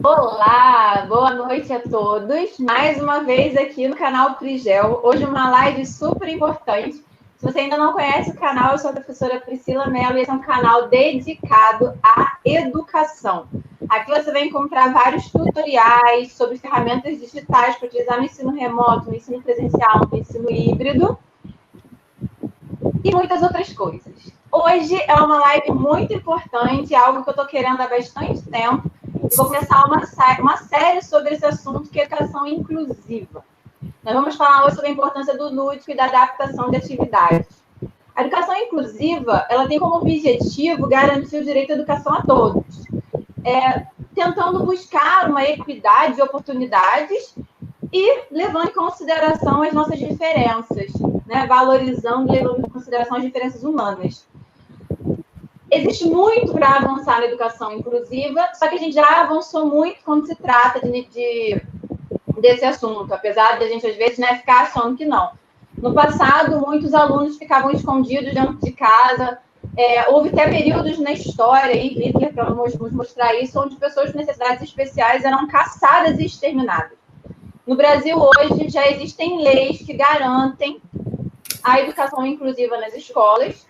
Olá, boa noite a todos. Mais uma vez aqui no canal Prigel. Hoje uma live super importante. Se você ainda não conhece o canal, eu sou a professora Priscila Mello e esse é um canal dedicado à educação. Aqui você vai encontrar vários tutoriais sobre ferramentas digitais para utilizar no ensino remoto, no ensino presencial, no ensino híbrido e muitas outras coisas. Hoje é uma live muito importante, algo que eu estou querendo há bastante tempo. E vou começar uma série sobre esse assunto, que é educação inclusiva. Nós vamos falar hoje sobre a importância do lúdico e da adaptação de atividades. A educação inclusiva, ela tem como objetivo garantir o direito à educação a todos, tentando buscar uma equidade de oportunidades e levando em consideração as nossas diferenças, né? Valorizando e levando em consideração as diferenças humanas. Existe muito para avançar na educação inclusiva, só que a gente já avançou muito quando se trata desse assunto, apesar de a gente, às vezes, ficar achando que não. No passado, muitos alunos ficavam escondidos dentro de casa, houve até períodos na história, e Hitler, para nos mostrar isso, onde pessoas com necessidades especiais eram caçadas e exterminadas. No Brasil, hoje, já existem leis que garantem a educação inclusiva nas escolas,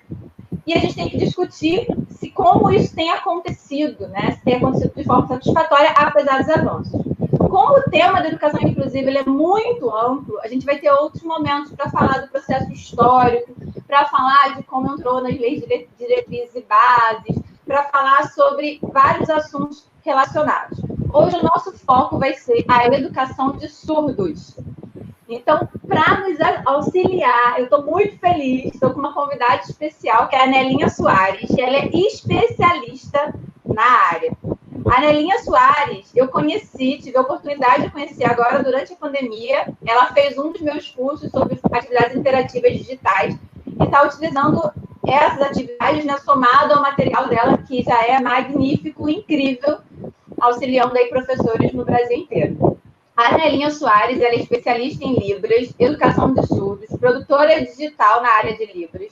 e a gente tem que discutir como isso tem acontecido, né? Se tem acontecido de forma satisfatória, apesar dos avanços. Como o tema da educação inclusiva ele é muito amplo, a gente vai ter outros momentos para falar do processo histórico, para falar de como entrou nas leis de diretrizes e bases, para falar sobre vários assuntos relacionados. Hoje o nosso foco vai ser a educação de surdos. Então, para nos auxiliar, eu estou muito feliz, estou com uma convidada especial, que é a Nelinha Soares, e ela é especialista na área. A Nelinha Soares, eu tive a oportunidade de conhecer agora durante a pandemia. Ela fez um dos meus cursos sobre atividades interativas digitais e está utilizando essas atividades, né, somado ao material dela, que já é magnífico, incrível, auxiliando aí professores no Brasil inteiro. A Nelinha Soares, ela é especialista em Libras, educação de surdos, produtora digital na área de Libras,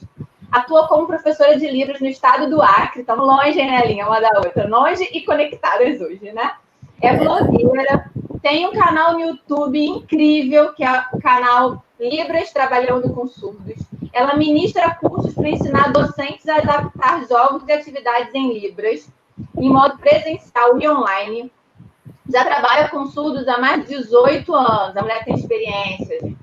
atua como professora de Libras no estado do Acre, estamos longe, hein, Nelinha, uma da outra, longe e conectadas hoje, né? É blogueira, tem um canal no YouTube incrível, que é o canal Libras Trabalhando com Surdos. Ela ministra cursos para ensinar docentes a adaptar jogos e atividades em Libras, em modo presencial e online. Já trabalha com surdos há mais de 18 anos. A mulher tem experiência, gente.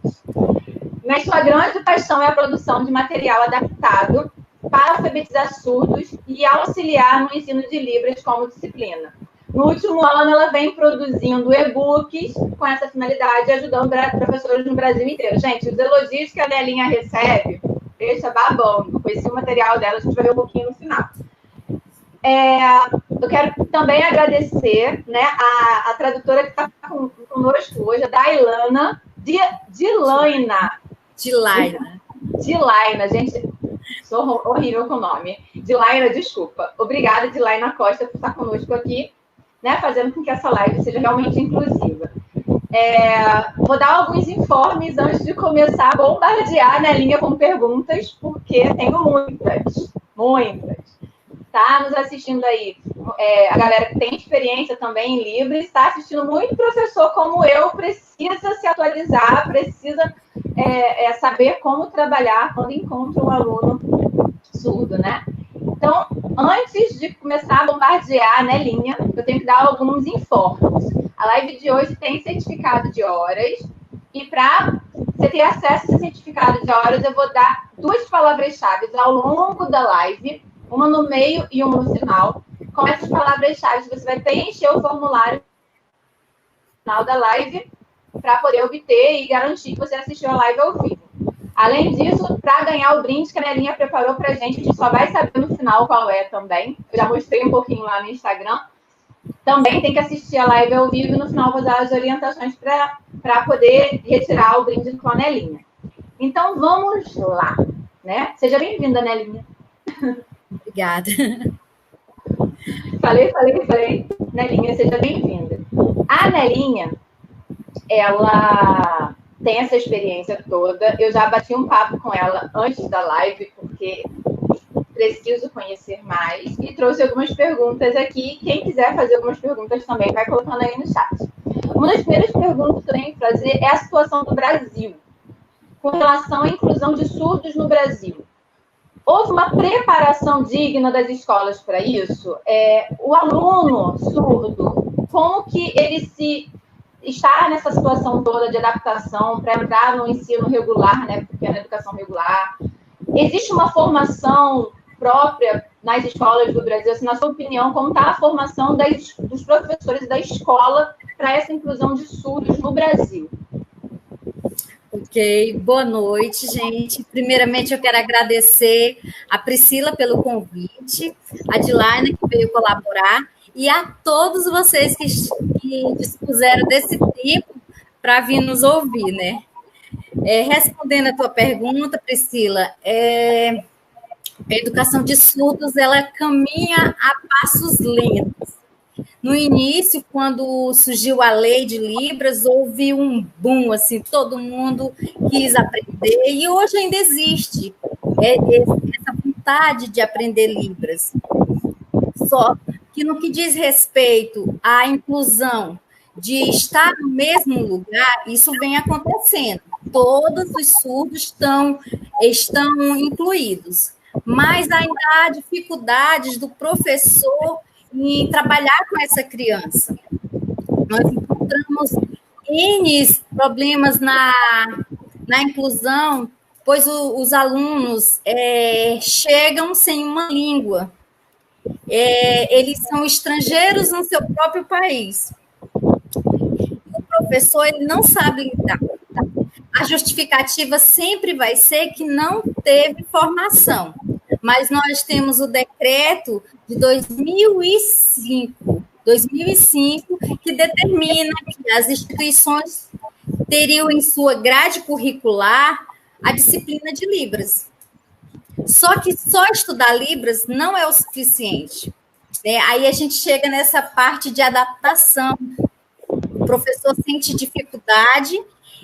Mas sua grande paixão é a produção de material adaptado para alfabetizar surdos e auxiliar no ensino de Libras como disciplina. No último ano, ela vem produzindo e-books com essa finalidade, ajudando professores no Brasil inteiro. Gente, os elogios que a Nelinha recebe, deixa babando. Conheci o material dela, a gente vai ver um pouquinho no final. Eu quero também agradecer, né, a tradutora que está conosco hoje, a Dailana, Dilaina, gente, sou horrível com o nome. Dilaina, desculpa. Obrigada, Dilaina Costa, por estar conosco aqui, né, fazendo com que essa live seja realmente inclusiva. Vou dar alguns informes antes de começar a bombardear na linha com perguntas, porque tenho muitas. Tá nos assistindo aí a galera que tem experiência também em Libras, está assistindo muito professor como eu, precisa se atualizar, precisa saber como trabalhar quando encontra um aluno surdo, né? Então, antes de começar a bombardear a Nelinha, eu tenho que dar alguns informes. A live de hoje tem certificado de horas, e para você ter acesso a esse certificado de horas, eu vou dar 2 palavras-chave ao longo da live, uma no meio e uma no final. Com essas palavras-chave, você vai preencher o formulário no final da live para poder obter e garantir que você assistiu a live ao vivo. Além disso, para ganhar o brinde que a Nelinha preparou para a gente só vai saber no final qual é também. Eu já mostrei um pouquinho lá no Instagram. Também tem que assistir a live ao vivo e no final vou dar as orientações para poder retirar o brinde com a Nelinha. Então, vamos lá, né? Seja bem-vinda, Nelinha. Obrigada. Falei. Nelinha, seja bem-vinda. A Nelinha, ela tem essa experiência toda. Eu já bati um papo com ela antes da live, porque preciso conhecer mais, e trouxe algumas perguntas aqui. Quem quiser fazer algumas perguntas também, vai colocando aí no chat. Uma das primeiras perguntas que eu tenho que fazer é a situação do Brasil, com relação à inclusão de surdos no Brasil. Houve uma preparação digna das escolas para isso? O aluno surdo, como que ele está nessa situação toda de adaptação para entrar no ensino regular, né, porque é na educação regular? Existe uma formação própria nas escolas do Brasil? Assim, na sua opinião, como está a formação dos professores da escola para essa inclusão de surdos no Brasil? Ok, boa noite, gente. Primeiramente, eu quero agradecer a Priscila pelo convite, a Dilaina, que veio colaborar, e a todos vocês que dispuseram desse tempo para vir nos ouvir, né? Respondendo a tua pergunta, Priscila, a educação de surdos, ela caminha a passos lentos. No início, quando surgiu a lei de Libras, houve um boom, assim, todo mundo quis aprender, e hoje ainda existe essa vontade de aprender Libras. Só que no que diz respeito à inclusão de estar no mesmo lugar, isso vem acontecendo. Todos os surdos estão incluídos, mas ainda há dificuldades do professor em trabalhar com essa criança. Nós encontramos N problemas na inclusão, pois os alunos chegam sem uma língua. Eles são estrangeiros no seu próprio país. O professor ele não sabe lidar. A justificativa sempre vai ser que não teve formação. Mas nós temos o decreto de 2005, que determina que as instituições teriam em sua grade curricular a disciplina de Libras. Só que só estudar Libras não é o suficiente. Aí a gente chega nessa parte de adaptação. O professor sente dificuldade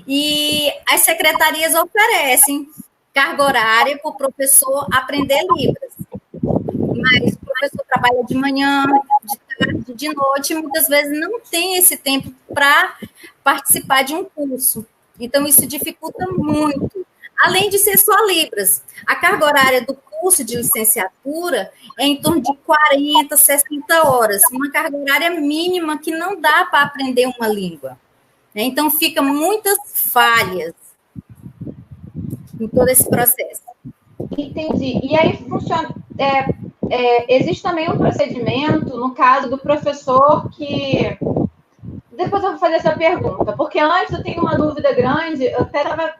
e as secretarias oferecem carga horária para o professor aprender Libras. Mas o professor trabalha de manhã, de tarde, de noite, e muitas vezes não tem esse tempo para participar de um curso. Então, isso dificulta muito. Além de ser só Libras, a carga horária do curso de licenciatura é em torno de 40, 60 horas, uma carga horária mínima que não dá para aprender uma língua. Então, fica muitas falhas em todo esse processo. Entendi. E aí funciona. Existe também um procedimento no caso do professor que. Depois eu vou fazer essa pergunta, porque antes eu tenho uma dúvida grande, eu até estava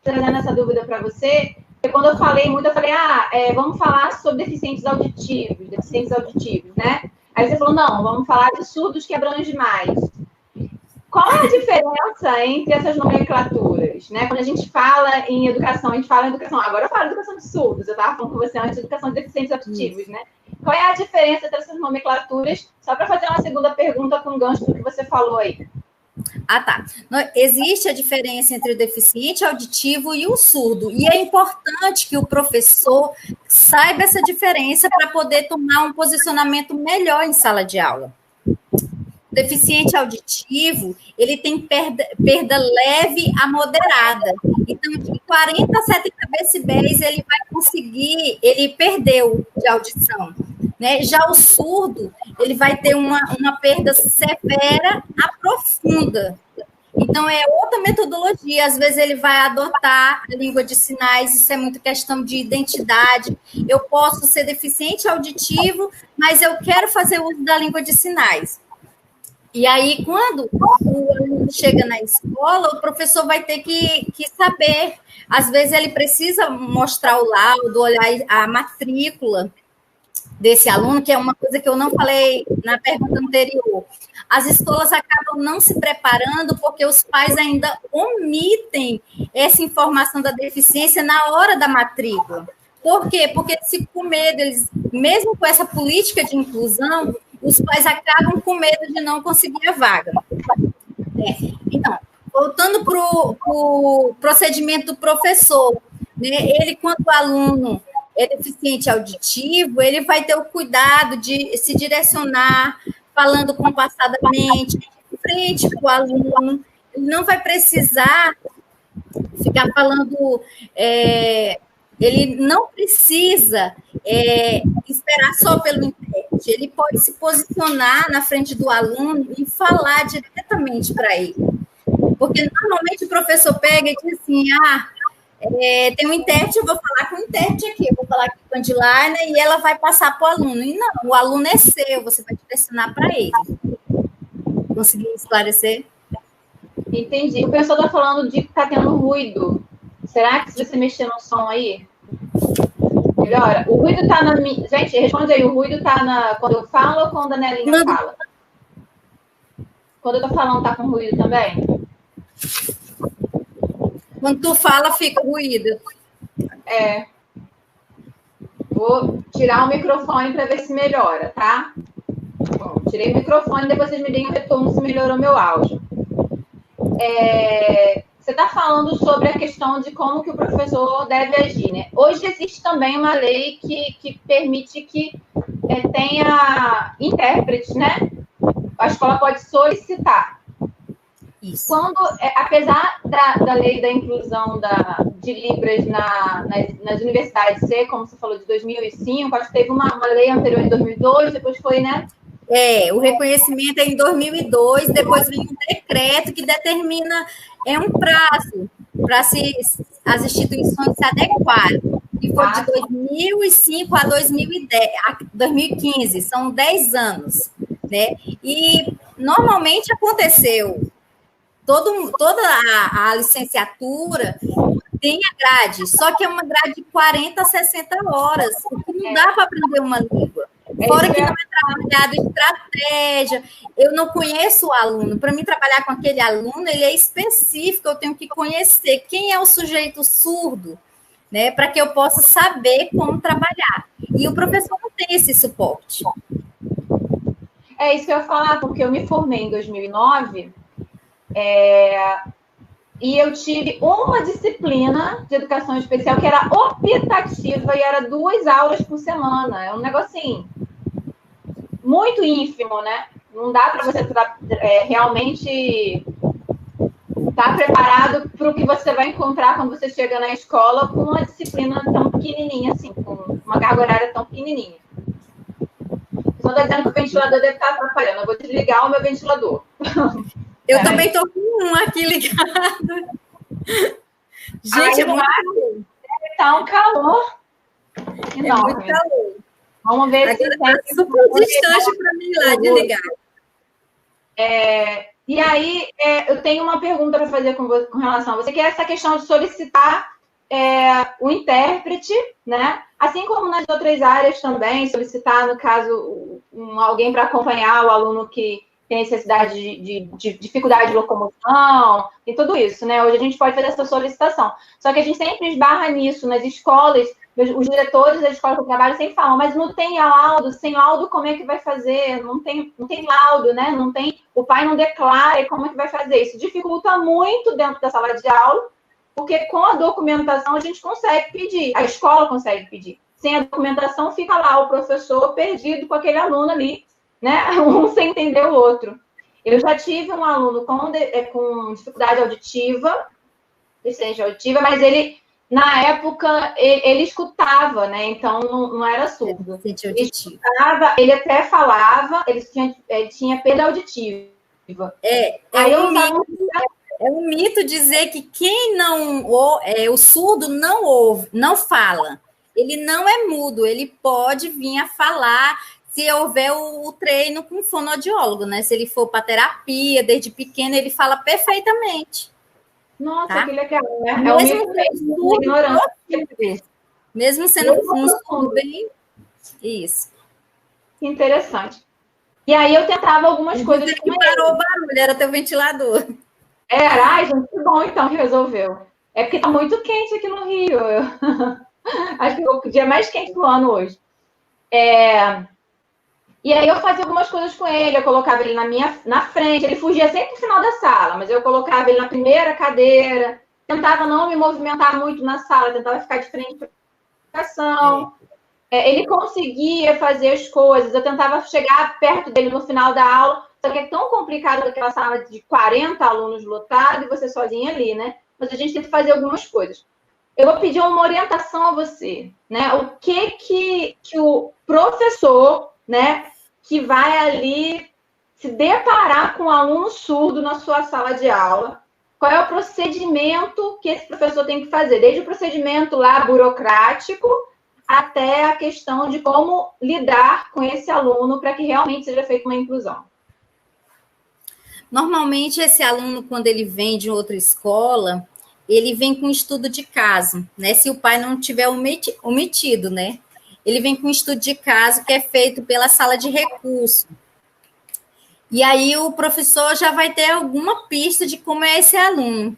trazendo essa dúvida para você, porque quando eu falei muito, eu falei, vamos falar sobre deficientes auditivos, né? Aí você falou, não, vamos falar de surdos que abrange mais. Qual é a diferença entre essas nomenclaturas? Né? Quando a gente fala em educação, agora eu falo de educação de surdos, eu estava falando com você antes de educação de deficientes auditivos, né? Qual é a diferença entre essas nomenclaturas? Só para fazer uma segunda pergunta com o gancho do que você falou aí. Tá. Existe a diferença entre o deficiente auditivo e o surdo, e é importante que o professor saiba essa diferença para poder tomar um posicionamento melhor em sala de aula. O deficiente auditivo, ele tem perda leve a moderada. Então, de 40 a 70 decibéis, ele perdeu de audição. Né? Já o surdo, ele vai ter uma perda severa a profunda. Então, é outra metodologia. Às vezes, ele vai adotar a língua de sinais, isso é muito questão de identidade. Eu posso ser deficiente auditivo, mas eu quero fazer uso da língua de sinais. E aí, quando o aluno chega na escola, o professor vai ter que saber. Às vezes, ele precisa mostrar o laudo, olhar a matrícula desse aluno, que é uma coisa que eu não falei na pergunta anterior. As escolas acabam não se preparando porque os pais ainda omitem essa informação da deficiência na hora da matrícula. Por quê? Porque se com medo, mesmo com essa política de inclusão, os pais acabam com medo de não conseguir a vaga. Então, voltando para o procedimento do professor, né? Ele, quando o aluno é deficiente auditivo, ele vai ter o cuidado de se direcionar, falando compassadamente, de frente com o aluno. Ele não vai precisar ficar falando... ele não precisa esperar só pelo intérprete. Ele pode se posicionar na frente do aluno e falar diretamente para ele. Porque, normalmente, o professor pega e diz assim, tem um intérprete, eu vou falar com o intérprete aqui, eu vou falar aqui com a Dilaina e ela vai passar para o aluno. E não, o aluno é seu, você vai direcionar para ele. Consegui esclarecer? Entendi. O pessoal está falando de que está tendo ruído. Será que se você mexer no som aí, melhora? O ruído está na minha... Gente, responde aí, o ruído está quando eu falo ou quando a Nelinha fala? Quando eu estou falando, está com ruído também? Quando tu fala, fica ruído. Vou tirar o microfone para ver se melhora, tá? Bom, tirei o microfone, depois vocês me deem um retorno se melhorou meu áudio. Você está falando sobre a questão de como que o professor deve agir, né? Hoje existe também uma lei que permite que tenha intérpretes, né? A escola pode solicitar. Isso. Apesar da lei da inclusão de Libras nas universidades ser, como você falou, de 2005, acho que teve uma lei anterior em 2002, depois foi, né? O reconhecimento é em 2002, depois vem um decreto que determina um prazo para as instituições se adequarem. E foi de 2005 a 2015, são 10 anos, né? E normalmente aconteceu, toda a licenciatura tem a grade, só que é uma grade de 40 a 60 horas, o que não dá para aprender uma língua. Fora que não é trabalhado estratégia, eu não conheço o aluno. Para mim, trabalhar com aquele aluno, ele é específico, eu tenho que conhecer quem é o sujeito surdo, né, para que eu possa saber como trabalhar. E o professor não tem esse suporte. É isso que eu ia falar, porque eu me formei em 2009 e eu tive uma disciplina de educação especial que era optativa e era 2 aulas por semana. É um negocinho muito ínfimo, né? Não dá para você realmente estar preparado para o que você vai encontrar quando você chega na escola com uma disciplina tão pequenininha, assim, com uma carga horária tão pequenininha. Só estou dizendo que o ventilador deve estar atrapalhando. Eu vou desligar o meu ventilador. Eu também estou com um aqui ligado. Gente, é muito calor. Tá um calor enorme. É muito calor. Vamos ver se está super distante para mim lá de ligar. E aí, eu tenho uma pergunta para fazer com relação a você, que é essa questão de solicitar o intérprete, né? Assim como nas outras áreas também, solicitar, no caso, alguém para acompanhar o aluno que tem necessidade de dificuldade de locomoção, e tudo isso, né? Hoje a gente pode fazer essa solicitação. Só que a gente sempre esbarra nisso, nas escolas, os diretores da escola que eu trabalho sempre falam, mas não tem laudo, sem laudo como é que vai fazer? Não tem laudo, né? Não tem, o pai não declara, e como é que vai fazer? Isso dificulta muito dentro da sala de aula, porque com a documentação a gente consegue pedir, a escola consegue pedir. Sem a documentação fica lá o professor perdido com aquele aluno ali, né? Um sem entender o outro. Eu já tive um aluno com dificuldade auditiva, deficiência auditiva, mas ele, na época, ele escutava, né? Então, não era surdo. Ele escutava, ele até falava, ele tinha perda auditiva. É um mito dizer que quem o surdo não ouve, não fala. Ele não é mudo, ele pode vir a falar se houver o treino com fonoaudiólogo, né? Se ele for para terapia, desde pequeno, ele fala perfeitamente. Nossa, tá? Que legal, né? Mesmo sendo um surdo bem... Isso. Interessante. E aí eu tentava algumas coisas com ele. Parou o barulho, era teu ventilador. Ai, gente, que bom então que resolveu. É porque tá muito quente aqui no Rio. Acho que é o dia mais quente do ano hoje. E aí eu fazia algumas coisas com ele, eu colocava ele na frente, ele fugia sempre no final da sala, mas eu colocava ele na primeira cadeira, tentava não me movimentar muito na sala, tentava ficar de frente educação. Ele conseguia fazer as coisas, eu tentava chegar perto dele no final da aula, só que é tão complicado aquela sala de 40 alunos lotados e você sozinha ali, né? Mas a gente tenta fazer algumas coisas. Eu vou pedir uma orientação a você, né? O que o professor, né, que vai ali se deparar com um aluno surdo na sua sala de aula, qual é o procedimento que esse professor tem que fazer? Desde o procedimento lá burocrático até a questão de como lidar com esse aluno para que realmente seja feita uma inclusão. Normalmente, esse aluno, quando ele vem de outra escola, ele vem com estudo de caso, né? Se o pai não tiver omitido, né? Ele vem com estudo de caso que é feito pela sala de recurso. E aí o professor já vai ter alguma pista de como é esse aluno,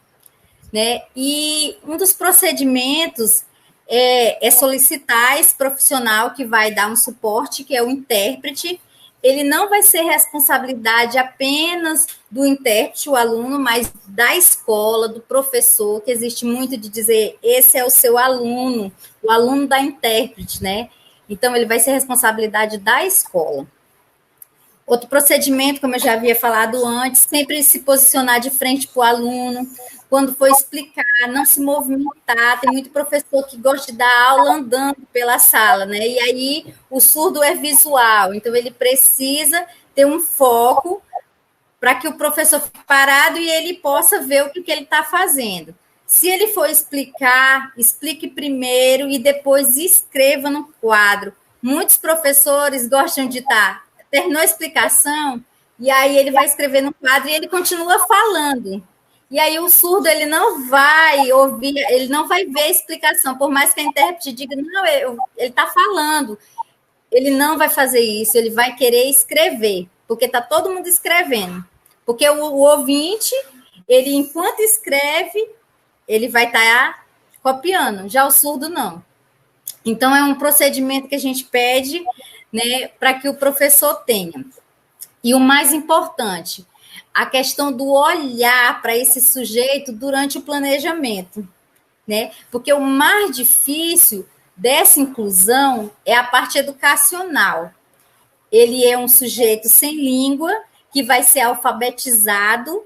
né? E um dos procedimentos é solicitar esse profissional que vai dar um suporte, que é o intérprete. Ele não vai ser responsabilidade apenas do intérprete, o aluno, mas da escola, do professor, que existe muito de dizer, esse é o seu aluno, o aluno da intérprete, né? Então, ele vai ser responsabilidade da escola. Outro procedimento, como eu já havia falado antes, sempre se posicionar de frente para o aluno, quando for explicar, não se movimentar. Tem muito professor que gosta de dar aula andando pela sala, né? E aí o surdo é visual, então ele precisa ter um foco para que o professor fique parado e ele possa ver o que ele está fazendo. Se ele for explicar, explique primeiro e depois escreva no quadro. Muitos professores gostam de terminou a explicação, e aí ele vai escrever no quadro e ele continua falando. E aí o surdo, ele não vai ouvir, ele não vai ver a explicação, por mais que a intérprete diga, não, ele está falando. Ele não vai fazer isso, ele vai querer escrever, porque está todo mundo escrevendo. Porque o ouvinte, ele, enquanto escreve, ele vai estar copiando, já o surdo não. Então, é um procedimento que a gente pede, né, para que o professor tenha. E o mais importante, a questão do olhar para esse sujeito durante o planejamento, né? Porque o mais difícil dessa inclusão é a parte educacional. Ele é um sujeito sem língua que vai ser alfabetizado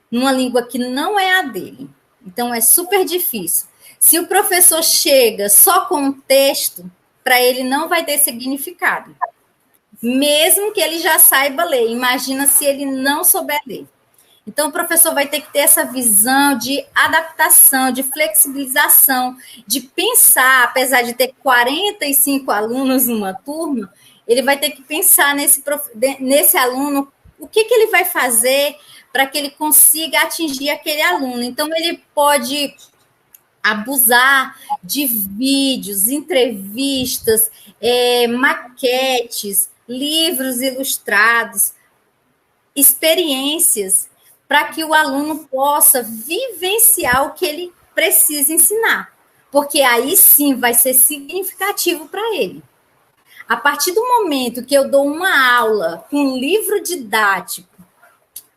numa língua que não é a dele. Então, é super difícil. Se o professor chega só com um texto, para ele não vai ter significado. Mesmo que ele já saiba ler. Imagina se ele não souber ler. Então, o professor vai ter que ter essa visão de adaptação, de flexibilização, de pensar, apesar de ter 45 alunos numa turma, ele vai ter que pensar nesse aluno, o que ele vai fazer para que ele consiga atingir aquele aluno. Então, ele pode abusar de vídeos, entrevistas, maquetes, livros ilustrados, experiências, para que o aluno possa vivenciar o que ele precisa ensinar. Porque aí sim vai ser significativo para ele. A partir do momento que eu dou uma aula com um livro didático,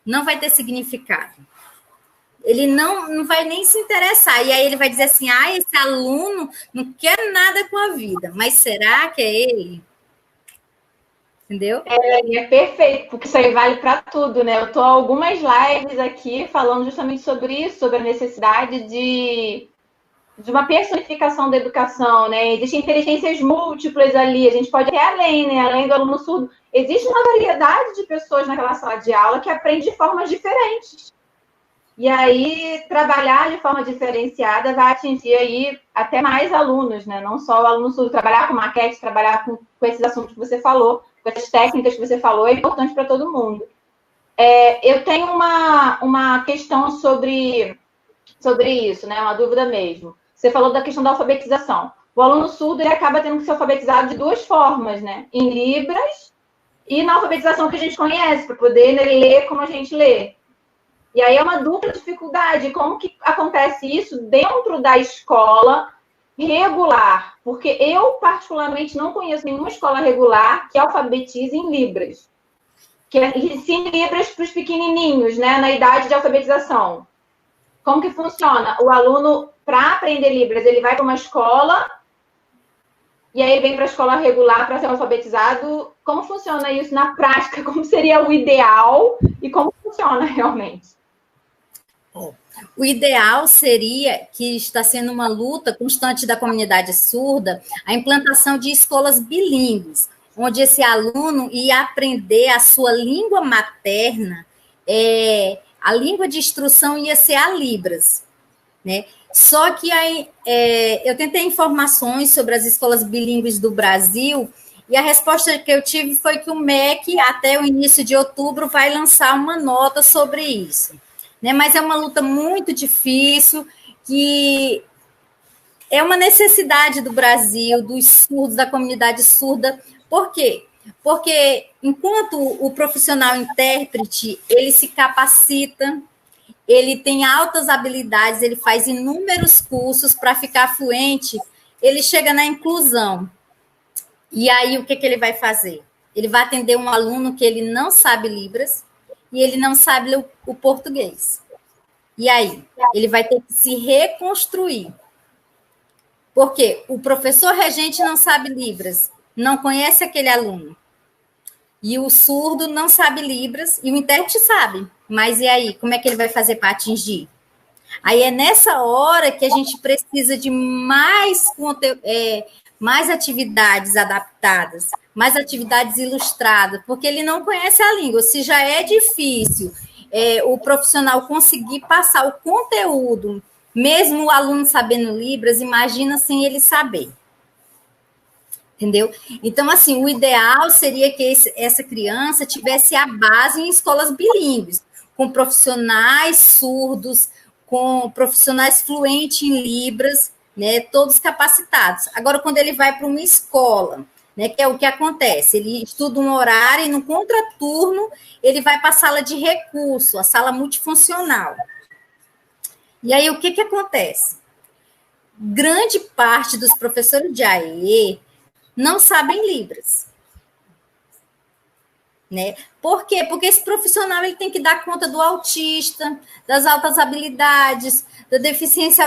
não vai ter significado. Ele não vai nem se interessar. E aí ele vai dizer assim, esse aluno não quer nada com a vida. Mas será que é ele? Entendeu? É perfeito, porque isso aí vale para tudo, né? Eu estou há algumas lives aqui falando justamente sobre isso, sobre a necessidade de uma personificação da educação, né? Existem inteligências múltiplas ali, a gente pode ir além, né? Além do aluno surdo. Existe uma variedade de pessoas naquela sala de aula que aprende de formas diferentes. E aí, trabalhar de forma diferenciada vai atingir aí até mais alunos, né? Não só o aluno surdo. Trabalhar com maquete, trabalhar com esses assuntos que você falou, com essas técnicas que você falou, é importante para todo mundo. Eu tenho uma questão sobre isso, né? Uma dúvida mesmo. Você falou da questão da alfabetização. O aluno surdo, ele acaba tendo que ser alfabetizado de duas formas, né? Em Libras e na alfabetização que a gente conhece, para poder ler como a gente lê. E aí é uma dupla dificuldade. Como que acontece isso dentro da escola regular? Porque eu, particularmente, não conheço nenhuma escola regular que alfabetize em Libras. Que ensine Libras para os pequenininhos, né? Na idade de alfabetização. Como que funciona? O aluno, para aprender Libras, ele vai para uma escola e aí vem para a escola regular para ser alfabetizado. Como funciona isso na prática? Como seria o ideal e como funciona realmente? O ideal seria, que está sendo uma luta constante da comunidade surda, a implantação de escolas bilíngues, onde esse aluno ia aprender a sua língua materna, a língua de instrução ia ser a Libras, né? Só que aí, eu tentei informações sobre as escolas bilíngues do Brasil, e a resposta que eu tive foi que o MEC, até o início de outubro, vai lançar uma nota sobre isso. Né? Mas é uma luta muito difícil, que é uma necessidade do Brasil, dos surdos, da comunidade surda. Por quê? Porque enquanto o profissional intérprete, ele se capacita, ele tem altas habilidades, ele faz inúmeros cursos para ficar fluente, ele chega na inclusão. E aí, o que ele vai fazer? Ele vai atender um aluno que ele não sabe Libras e ele não sabe o português. E aí? Ele vai ter que se reconstruir. Porque o professor regente não sabe Libras, não conhece aquele aluno. E o surdo não sabe Libras, e o intérprete sabe. Mas e aí? Como é que ele vai fazer para atingir? Aí é nessa hora que a gente precisa de mais atividades adaptadas, mais atividades ilustradas, porque ele não conhece a língua. Se já é difícil o profissional conseguir passar o conteúdo, mesmo o aluno sabendo Libras, imagina sem ele saber. Entendeu? Então, assim, o ideal seria que essa criança tivesse a base em escolas bilíngues, com profissionais surdos, com profissionais fluentes em Libras, né, todos capacitados. Agora, quando ele vai para uma escola, né, que é o que acontece, ele estuda um horário e no contraturno ele vai para a sala de recurso, a sala multifuncional. E aí, o que acontece? Grande parte dos professores de AE não sabem Libras. Né? Por quê? Porque esse profissional ele tem que dar conta do autista, das altas habilidades, da deficiência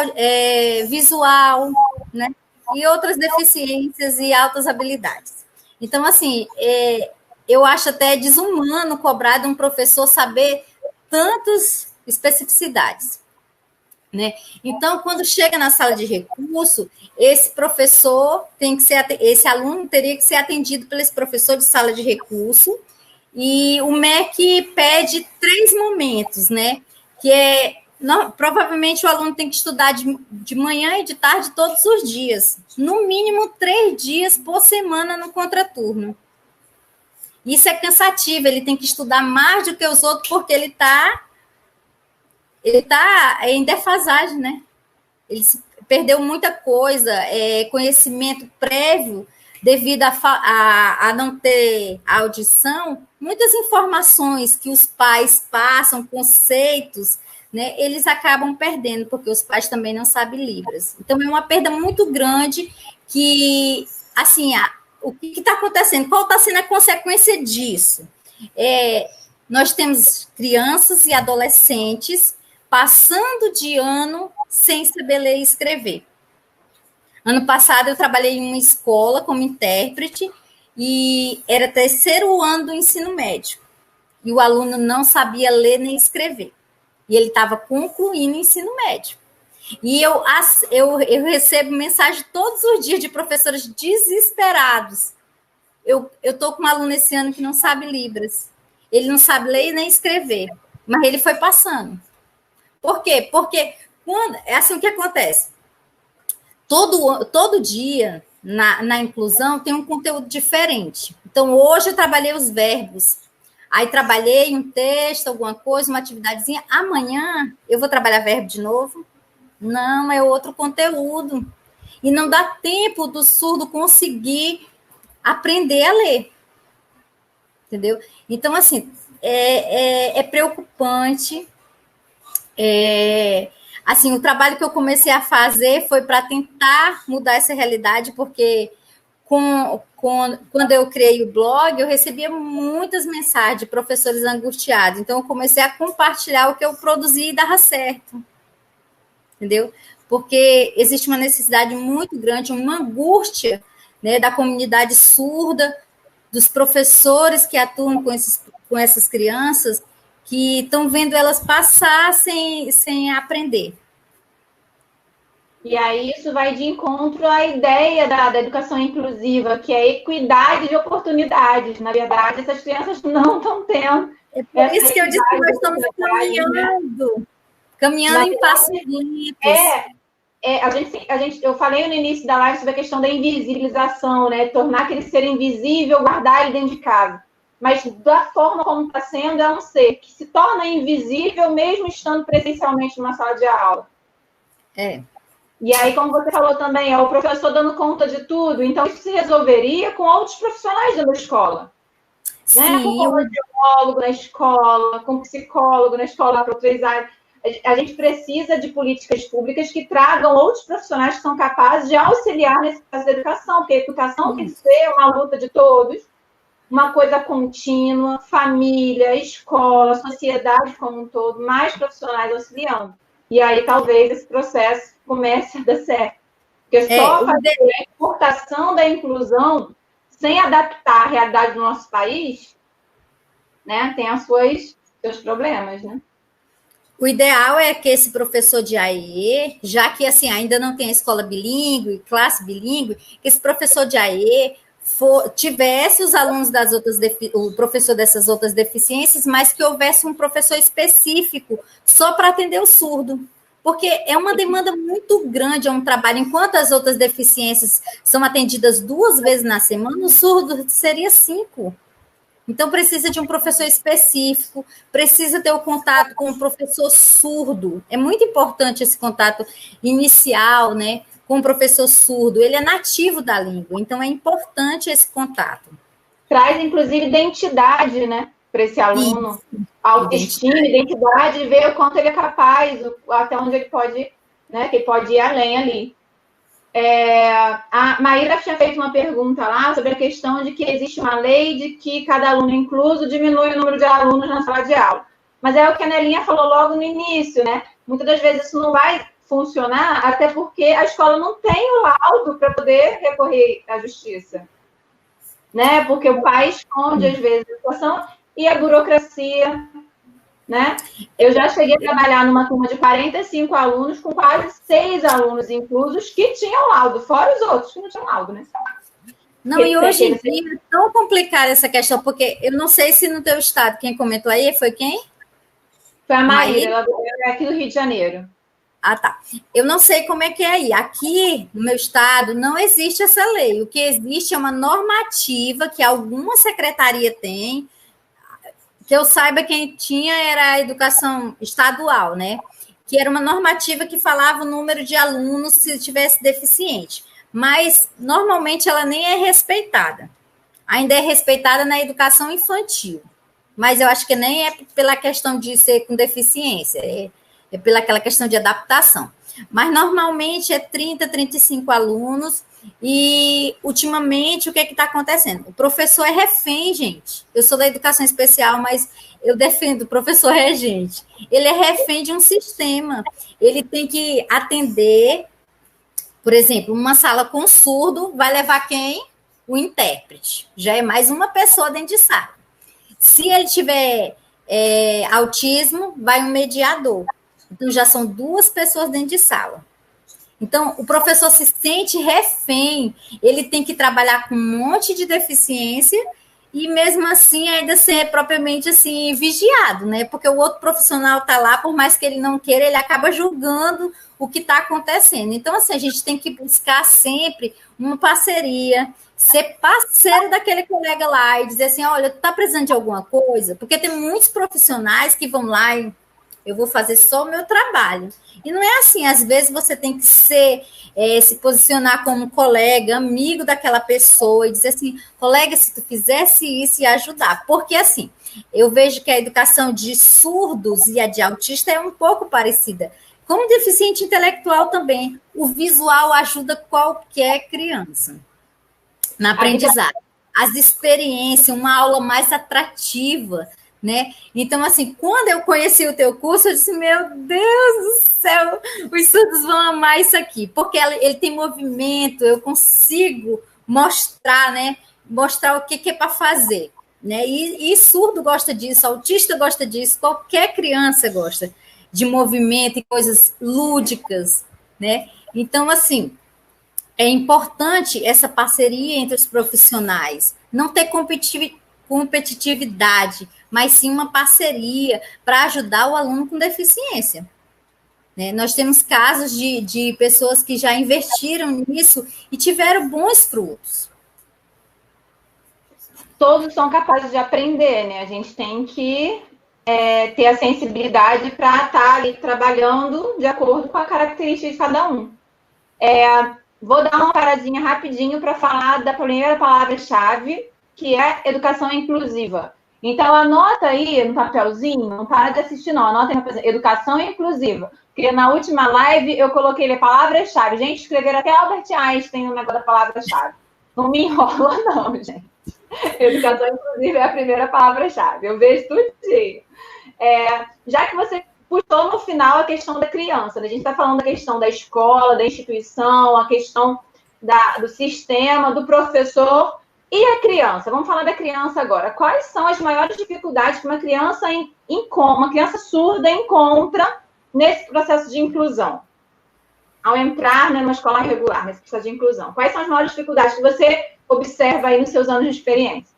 visual, né? E outras deficiências e altas habilidades. Então, assim, eu acho até desumano cobrar de um professor saber tantas especificidades. Né? Então, quando chega na sala de recurso, esse professor esse aluno teria que ser atendido pelo esse professor de sala de recurso, e o MEC pede 3 momentos, né? Que provavelmente o aluno tem que estudar de manhã e de tarde todos os dias, no mínimo 3 dias por semana no contraturno. Isso é cansativo, ele tem que estudar mais do que os outros, porque ele está em defasagem, né? Ele perdeu muita coisa, conhecimento prévio, devido a não ter audição, muitas informações que os pais passam, conceitos, né, eles acabam perdendo, porque os pais também não sabem Libras. Então, é uma perda muito grande que, assim, o que está acontecendo? Qual está sendo a consequência disso? Nós temos crianças e adolescentes passando de ano sem saber ler e escrever. Ano passado, eu trabalhei em uma escola como intérprete e era 3º ano do ensino médio. E o aluno não sabia ler nem escrever. E ele estava concluindo o ensino médio. E eu recebo mensagem todos os dias de professores desesperados. Eu estou com um aluno esse ano que não sabe Libras. Ele não sabe ler nem escrever. Mas ele foi passando. Por quê? Porque é assim o que acontece. Todo dia, na inclusão, tem um conteúdo diferente. Então, hoje eu trabalhei os verbos. Aí, trabalhei um texto, alguma coisa, uma atividadezinha. Amanhã, eu vou trabalhar verbo de novo? Não, é outro conteúdo. E não dá tempo do surdo conseguir aprender a ler. Entendeu? Então, assim, é preocupante. Assim, o trabalho que eu comecei a fazer foi para tentar mudar essa realidade, porque quando eu criei o blog, eu recebia muitas mensagens de professores angustiados. Então, eu comecei a compartilhar o que eu produzi e dava certo. Entendeu? Porque existe uma necessidade muito grande, uma angústia né, da comunidade surda, dos professores que atuam com essas crianças, que estão vendo elas passar sem aprender. E aí isso vai de encontro à ideia da educação inclusiva, que é equidade de oportunidades. Na verdade, essas crianças não estão tendo. É por isso que eu disse que nós estamos caminhando em passos lentos. Eu falei no início da live sobre a questão da invisibilização, né? Tornar aquele ser invisível, guardar ele dentro de casa. Mas da forma como está sendo, é um ser que se torna invisível mesmo estando presencialmente numa sala de aula. E aí, como você falou também, é o professor dando conta de tudo. Então, isso se resolveria com outros profissionais dentro da escola. Sim. Né? Com fonoaudiólogo na escola, com psicólogo na escola para outras áreas. A gente precisa de políticas públicas que tragam outros profissionais que são capazes de auxiliar nesse processo da educação, porque a educação tem que ser uma luta de todos, uma coisa contínua, família, escola, sociedade como um todo, mais profissionais auxiliando. E aí, talvez, esse processo comece a dar certo. Porque só fazer a importação da inclusão sem adaptar a realidade do nosso país, né, tem seus problemas, né? O ideal é que esse professor de AE, já que assim ainda não tem a escola bilíngue, classe bilíngue, que esse professor de AE tivesse os alunos o professor dessas outras deficiências, mas que houvesse um professor específico só para atender o surdo. Porque é uma demanda muito grande, é um trabalho. Enquanto as outras deficiências são atendidas 2 vezes na semana, o surdo seria 5. Então, precisa de um professor específico, precisa ter o contato com o professor surdo. É muito importante esse contato inicial, né, com o professor surdo. Ele é nativo da língua, então é importante esse contato. Traz, inclusive, identidade, né, para esse aluno. Isso. Autoestima, identidade, ver o quanto ele é capaz, até onde ele pode, né, que ele pode ir além ali. A Maíra tinha feito uma pergunta lá sobre a questão de que existe uma lei de que cada aluno incluso diminui o número de alunos na sala de aula. Mas é o que a Nelinha falou logo no início, né? Muitas das vezes isso não vai funcionar, até porque a escola não tem o laudo para poder recorrer à justiça. Né? Porque o pai esconde, às vezes, a situação e a burocracia. Né? Eu já cheguei a trabalhar numa turma de 45 alunos, com quase 6 alunos inclusos, que tinham laudo, fora os outros que não tinham laudo, né? Não, e hoje em dia é tão complicada essa questão, porque eu não sei se no teu estado, quem comentou aí, foi quem? Foi a Maíra, ela é aqui do Rio de Janeiro. Ah, tá. Eu não sei como é que é aí. Aqui, no meu estado, não existe essa lei. O que existe é uma normativa que alguma secretaria tem. Que eu saiba, quem tinha era a educação estadual, né? Que era uma normativa que falava o número de alunos se tivesse deficiente. Mas, normalmente, ela nem é respeitada. Ainda é respeitada na educação infantil. Mas eu acho que nem é pela questão de ser com deficiência, é pela aquela questão de adaptação. Mas, normalmente, é 30, 35 alunos. E, ultimamente, o que está acontecendo? O professor é refém, gente. Eu sou da educação especial, mas eu defendo o professor regente. Ele é refém de um sistema. Ele tem que atender, por exemplo, uma sala com surdo, vai levar quem? O intérprete. Já é mais uma pessoa dentro de sala. Se ele tiver autismo, vai um mediador. Então, já são 2 pessoas dentro de sala. Então, o professor se sente refém, ele tem que trabalhar com um monte de deficiência e, mesmo assim, ainda ser propriamente assim, vigiado, né? Porque o outro profissional está lá, por mais que ele não queira, ele acaba julgando o que está acontecendo. Então, assim, a gente tem que buscar sempre uma parceria, ser parceiro daquele colega lá e dizer assim, olha, tu está precisando de alguma coisa? Porque tem muitos profissionais que vão lá e eu vou fazer só o meu trabalho. E não é assim, às vezes você tem que se posicionar como colega, amigo daquela pessoa e dizer assim, colega, se tu fizesse isso e ajudar. Porque assim, eu vejo que a educação de surdos e a de autista é um pouco parecida. Como deficiente intelectual também, o visual ajuda qualquer criança na aprendizagem. As experiências, uma aula mais atrativa, né? Então, assim, quando eu conheci o teu curso, eu disse, meu Deus do céu, os surdos vão amar isso aqui, porque ele tem movimento, eu consigo mostrar, né? Mostrar o que é para fazer, né? E surdo gosta disso, autista gosta disso, qualquer criança gosta de movimento e coisas lúdicas, né? Então, assim, é importante essa parceria entre os profissionais, não ter competitividade, mas sim uma parceria para ajudar o aluno com deficiência. Né? Nós temos casos de pessoas que já investiram nisso e tiveram bons frutos. Todos são capazes de aprender, né? A gente tem que ter a sensibilidade para estar ali trabalhando de acordo com a característica de cada um. Vou dar uma paradinha rapidinho para falar da primeira palavra-chave, que é educação inclusiva. Então, anota aí no papelzinho, não para de assistir não, anota aí, educação inclusiva. Porque na última live eu coloquei a palavra-chave. Gente, escreveram até Albert Einstein no negócio da palavra-chave. Não me enrola não, gente. Educação inclusiva é a primeira palavra-chave. Eu vejo tudinho. Já que você puxou no final a questão da criança, né? A gente está falando da questão da escola, da instituição, a questão do sistema, do professor e a criança. Vamos falar da criança agora. Quais são as maiores dificuldades que uma criança surda encontra nesse processo de inclusão? Ao entrar numa escola regular, nesse processo de inclusão. Quais são as maiores dificuldades que você observa aí nos seus anos de experiência?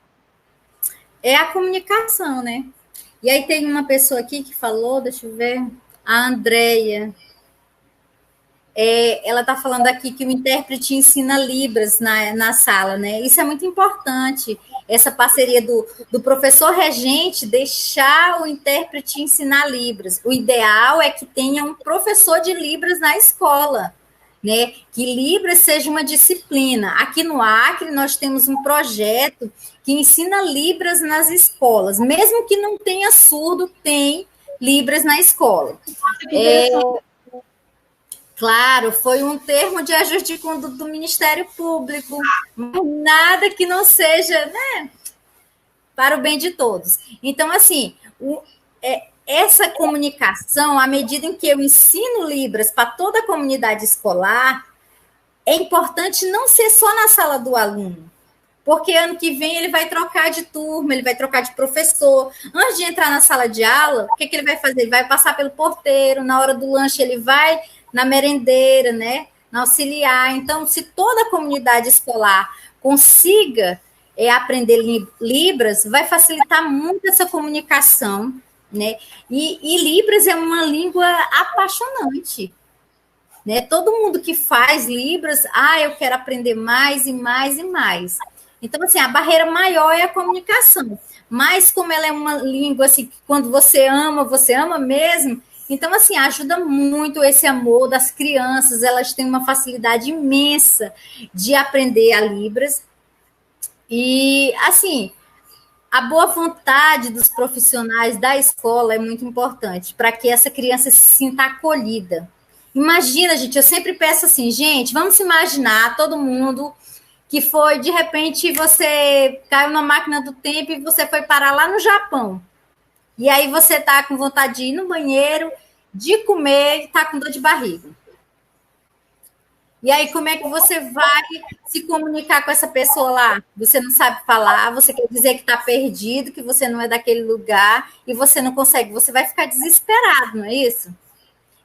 É a comunicação, né? E aí tem uma pessoa aqui que falou, deixa eu ver, a Andréia. Ela está falando aqui que o intérprete ensina Libras na sala, né? Isso é muito importante, essa parceria do professor regente deixar o intérprete ensinar Libras. O ideal é que tenha um professor de Libras na escola, né? Que Libras seja uma disciplina. Aqui no Acre, nós temos um projeto que ensina Libras nas escolas. Mesmo que não tenha surdo, tem Libras na escola. Claro, foi um termo de ajuste de conduta do Ministério Público, mas nada que não seja, né, para o bem de todos. Então, assim, essa comunicação, à medida em que eu ensino Libras para toda a comunidade escolar, é importante não ser só na sala do aluno, porque ano que vem ele vai trocar de turma, ele vai trocar de professor. Antes de entrar na sala de aula, o que ele vai fazer? Ele vai passar pelo porteiro, na hora do lanche ele vai na merendeira, né? Na auxiliar. Então, se toda a comunidade escolar consiga aprender Libras, vai facilitar muito essa comunicação, né? E Libras é uma língua apaixonante, né? Todo mundo que faz Libras, eu quero aprender mais e mais e mais. Então, assim, a barreira maior é a comunicação. Mas como ela é uma língua, assim, que quando você ama mesmo. Então, assim, ajuda muito esse amor das crianças. Elas têm uma facilidade imensa de aprender a Libras. E, assim, a boa vontade dos profissionais da escola é muito importante para que essa criança se sinta acolhida. Imagina, gente, eu sempre peço assim, gente, vamos imaginar todo mundo que foi, de repente, você caiu na máquina do tempo e você foi parar lá no Japão. E aí você está com vontade de ir no banheiro, de comer e está com dor de barriga. E aí, como é que você vai se comunicar com essa pessoa lá? Você não sabe falar, você quer dizer que está perdido, que você não é daquele lugar, e você não consegue, você vai ficar desesperado, não é isso?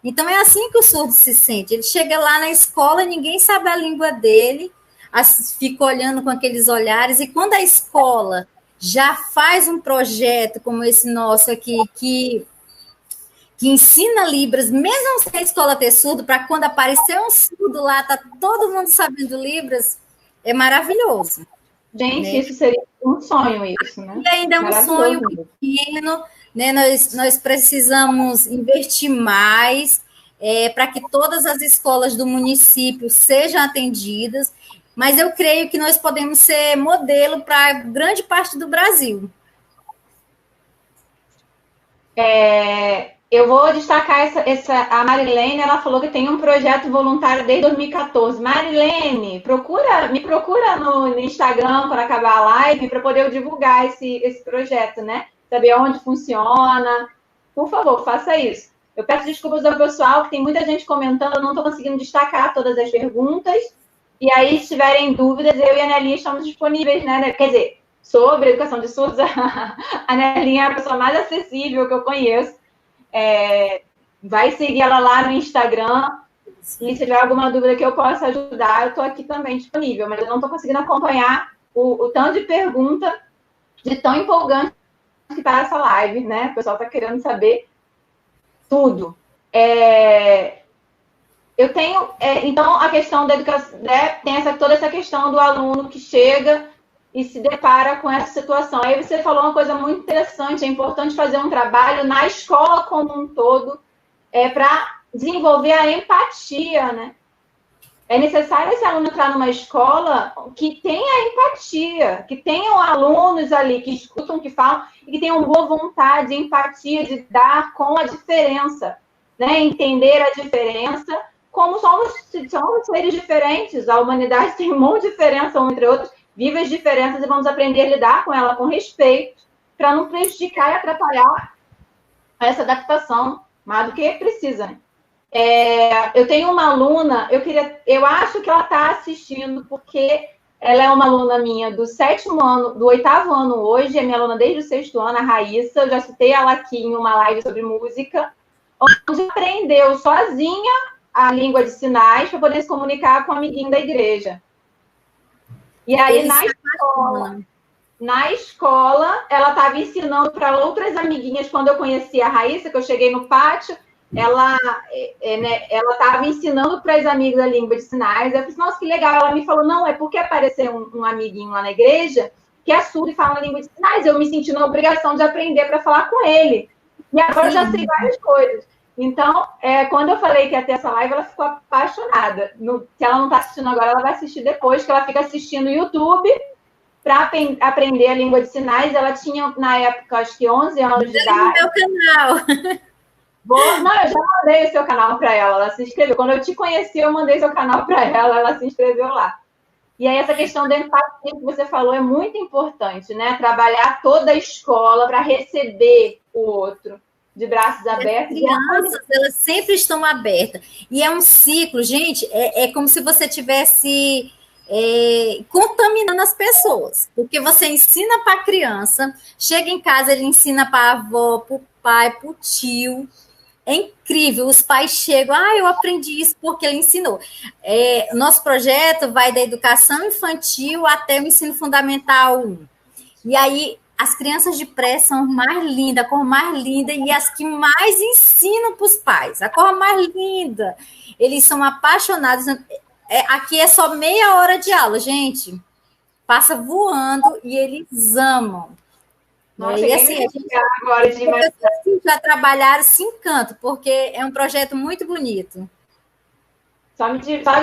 Então, é assim que o surdo se sente. Ele chega lá na escola, ninguém sabe a língua dele, fica olhando com aqueles olhares, e quando a escola já faz um projeto como esse nosso aqui, que ensina Libras, mesmo sem a escola ter surdo, para quando aparecer um surdo lá, tá todo mundo sabendo Libras, é maravilhoso. Gente, né? Isso seria um sonho, isso, né? E ainda é um sonho pequeno, né? Nós precisamos investir mais para que todas as escolas do município sejam atendidas, mas eu creio que nós podemos ser modelo para grande parte do Brasil. Eu vou destacar a Marilene, ela falou que tem um projeto voluntário desde 2014. Marilene, me procura no Instagram quando acabar a live para poder divulgar esse projeto, né? Saber onde funciona. Por favor, faça isso. Eu peço desculpas ao pessoal, que tem muita gente comentando, eu não estou conseguindo destacar todas as perguntas, E aí, se tiverem dúvidas, eu e a Nelinha estamos disponíveis, né? Quer dizer, sobre educação de surdos, a Nelinha é a pessoa mais acessível que eu conheço. Vai seguir ela lá no Instagram. E se tiver alguma dúvida que eu possa ajudar, eu estou aqui também disponível. Mas eu não estou conseguindo acompanhar o tanto de pergunta de tão empolgante que está essa live, né? O pessoal está querendo saber tudo. Eu tenho, então, a questão da educação, né, tem toda essa questão do aluno que chega e se depara com essa situação. Aí você falou uma coisa muito interessante, é importante fazer um trabalho na escola como um todo, para desenvolver a empatia, né? É necessário esse aluno entrar numa escola que tenha empatia, que tenham alunos ali que escutam, que falam, e que tenham boa vontade, empatia de dar com a diferença, né? Entender a diferença, como somos seres diferentes, a humanidade tem um monte de diferença um entre outros, vive as diferenças e vamos aprender a lidar com ela com respeito, para não prejudicar e atrapalhar essa adaptação, mais do que precisa, né? Eu tenho uma aluna, eu acho que ela está assistindo, porque ela é uma aluna minha do 7º ano, do 8º ano hoje, é minha aluna desde o 6º ano, a Raíssa, eu já citei ela aqui em uma live sobre música, onde aprendeu sozinha a língua de sinais para poder se comunicar com o amiguinho da igreja. E aí, na escola, ela estava ensinando para outras amiguinhas, quando eu conheci a Raíssa, que eu cheguei no pátio, ela estava ensinando para as amigas a língua de sinais. Eu falei, nossa, que legal. Ela me falou, não, é porque apareceu um amiguinho lá na igreja que é surdo e fala língua de sinais. Eu me senti na obrigação de aprender para falar com ele. E agora eu já sei várias coisas. Então, quando eu falei que ia ter essa live, ela ficou apaixonada. Se ela não está assistindo agora, ela vai assistir depois, que ela fica assistindo o YouTube para aprender a língua de sinais. Ela tinha, na época, acho que 11 anos de idade. No meu canal. Não, eu já mandei o seu canal para ela, ela se inscreveu. Quando eu te conheci, eu mandei seu canal para ela se inscreveu lá. E aí, essa questão da empatia que você falou é muito importante, né? Trabalhar toda a escola para receber o outro de braços abertos. As crianças, elas sempre estão abertas. E é um ciclo, gente, é como se você tivesse contaminando as pessoas. Porque você ensina para a criança, chega em casa, ele ensina para a avó, para o pai, para o tio. É incrível, os pais chegam, eu aprendi isso porque ele ensinou. Nosso projeto vai da educação infantil até o ensino fundamental 1. E aí, as crianças de pré são mais lindas, a cor mais linda, e as que mais ensinam para os pais, a cor mais linda. Eles são apaixonados. Aqui é só meia hora de aula, gente. Passa voando e eles amam. Nossa, e assim, a gente agora de já trabalharam se encantam, porque é um projeto muito bonito. Só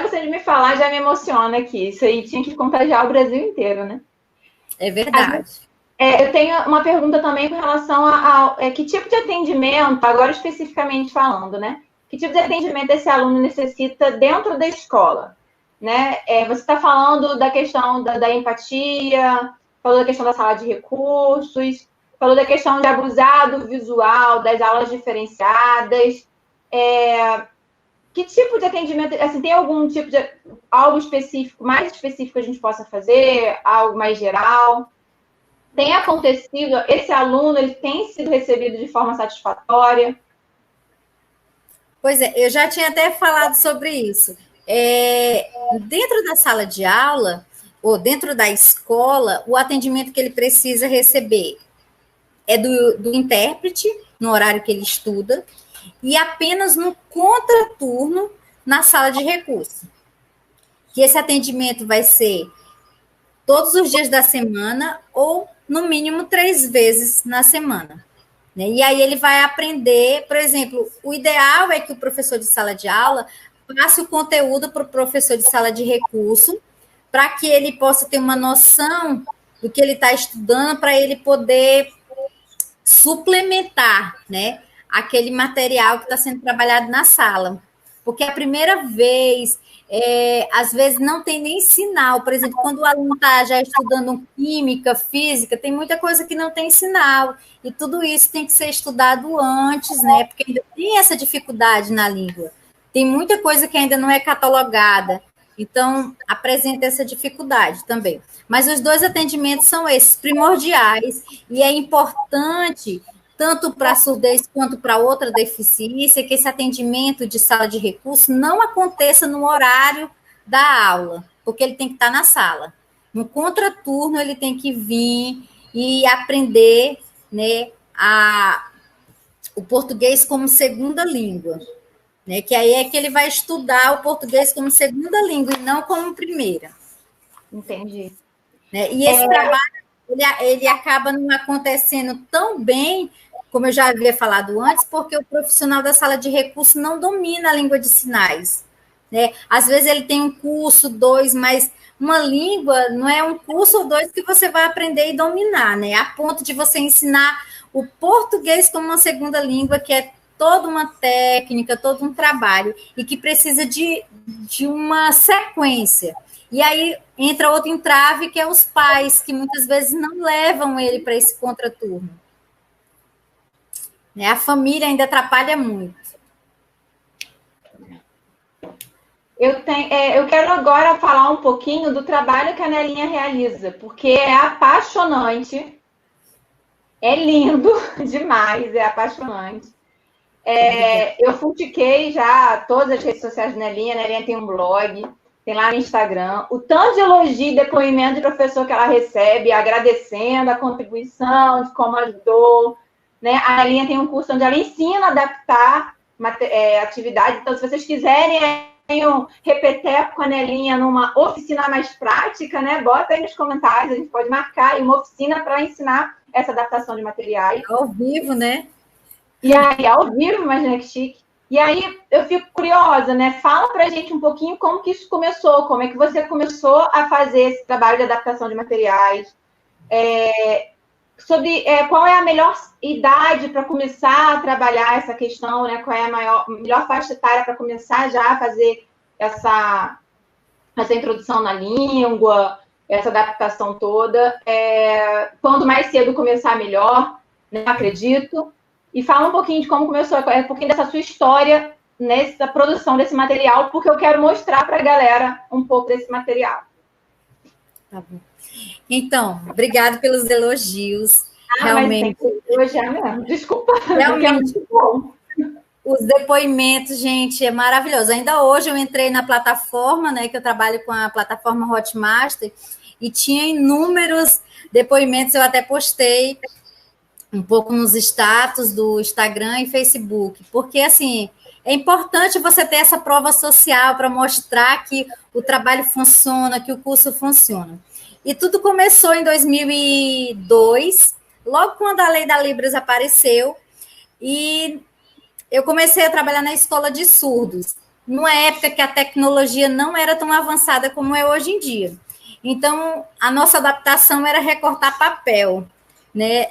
você de me falar já me emociona aqui. Isso aí tinha que contagiar o Brasil inteiro, né? É verdade. Eu tenho uma pergunta também com relação a que tipo de atendimento, agora especificamente falando, né? Que tipo de atendimento esse aluno necessita dentro da escola, né? Você está falando da questão da empatia, falou da questão da sala de recursos, falou da questão de abusado visual, das aulas diferenciadas. Que tipo de atendimento, assim, tem algum tipo de algo específico, mais específico que a gente possa fazer, algo mais geral? Tem acontecido, esse aluno, ele tem sido recebido de forma satisfatória? Pois é, eu já tinha até falado sobre isso. Dentro da sala de aula, ou dentro da escola, o atendimento que ele precisa receber é do intérprete, no horário que ele estuda, e apenas no contraturno na sala de recurso. Que esse atendimento vai ser todos os dias da semana ou, no mínimo, 3 vezes na semana. Né? E aí ele vai aprender, por exemplo, o ideal é que o professor de sala de aula passe o conteúdo para o professor de sala de recurso, para que ele possa ter uma noção do que ele está estudando, para ele poder suplementar, né, aquele material que está sendo trabalhado na sala. Porque a primeira vez, às vezes não tem nem sinal. Por exemplo, quando o aluno está já estudando química, física, tem muita coisa que não tem sinal. E tudo isso tem que ser estudado antes, né? Porque ainda tem essa dificuldade na língua. Tem muita coisa que ainda não é catalogada. Então, apresenta essa dificuldade também. Mas os dois atendimentos são esses, primordiais, e é importante, tanto para a surdez quanto para outra deficiência, que esse atendimento de sala de recurso não aconteça no horário da aula, porque ele tem que estar na sala. No contraturno, ele tem que vir e aprender, né, o português como segunda língua. Né, que aí é que ele vai estudar o português como segunda língua e não como primeira. Entendi. Né? E esse trabalho, ele acaba não acontecendo tão bem, como eu já havia falado antes, porque o profissional da sala de recurso não domina a língua de sinais. Né? Às vezes ele tem um curso, 2, mas uma língua não é um curso ou 2 que você vai aprender e dominar, né? A ponto de você ensinar o português como uma segunda língua, que é toda uma técnica, todo um trabalho, e que precisa de uma sequência. E aí entra outro entrave, que é os pais, que muitas vezes não levam ele para esse contraturno. Né? A família ainda atrapalha muito. Eu quero agora falar um pouquinho do trabalho que a Nelinha realiza, porque é apaixonante, é lindo demais, é apaixonante. Eu fuxiquei já todas as redes sociais da Nelinha. A Nelinha tem um blog, tem lá no Instagram. O tanto de elogio e depoimento de professor que ela recebe, agradecendo a contribuição, de como ajudou. Né? A Nelinha tem um curso onde ela ensina a adaptar atividades. Então, se vocês quiserem um repeteco com a Nelinha numa oficina mais prática, né? Bota aí nos comentários, a gente pode marcar aí uma oficina para ensinar essa adaptação de materiais. Ao vivo, né? E aí, ao vivo, imagina que chique. E aí, eu fico curiosa, né? Fala pra gente um pouquinho como que isso começou, como é que você começou a fazer esse trabalho de adaptação de materiais, sobre qual é a melhor idade para começar a trabalhar essa questão, né? Qual é a melhor faixa etária para começar já a fazer essa introdução na língua, essa adaptação toda. Quanto mais cedo começar, melhor, né? Acredito. E fala um pouquinho de como começou, um pouquinho dessa sua história nessa produção desse material, porque eu quero mostrar para a galera um pouco desse material. Tá bom. Então, obrigado pelos elogios. Realmente. Mas tem que elogiar mesmo. Desculpa. Realmente, é muito bom. Os depoimentos, gente, é maravilhoso. Ainda hoje eu entrei na plataforma, né, que eu trabalho com a plataforma Hotmaster, e tinha inúmeros depoimentos, eu até postei um pouco nos status do Instagram e Facebook, porque, assim, é importante você ter essa prova social para mostrar que o trabalho funciona, que o curso funciona. E tudo começou em 2002, logo quando a Lei da Libras apareceu, e eu comecei a trabalhar na escola de surdos, numa época que a tecnologia não era tão avançada como é hoje em dia. Então, a nossa adaptação era recortar papel, né?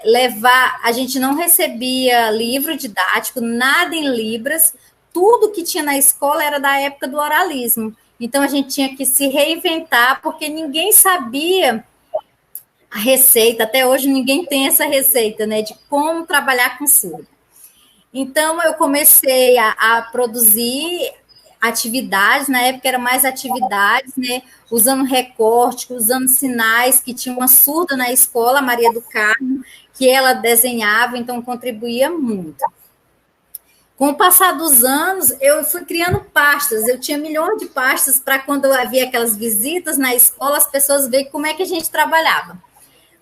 A gente não recebia livro didático, nada em Libras, tudo que tinha na escola era da época do oralismo. Então, a gente tinha que se reinventar, porque ninguém sabia a receita, até hoje ninguém tem essa receita, né, de como trabalhar com surdo. Então, eu comecei a produzir atividades, na época era mais atividades, né, usando recorte, usando sinais, que tinha uma surda na escola, Maria do Carmo, que ela desenhava, então contribuía muito. Com o passar dos anos, eu fui criando pastas, eu tinha milhões de pastas para quando eu havia aquelas visitas na escola, as pessoas verem como é que a gente trabalhava.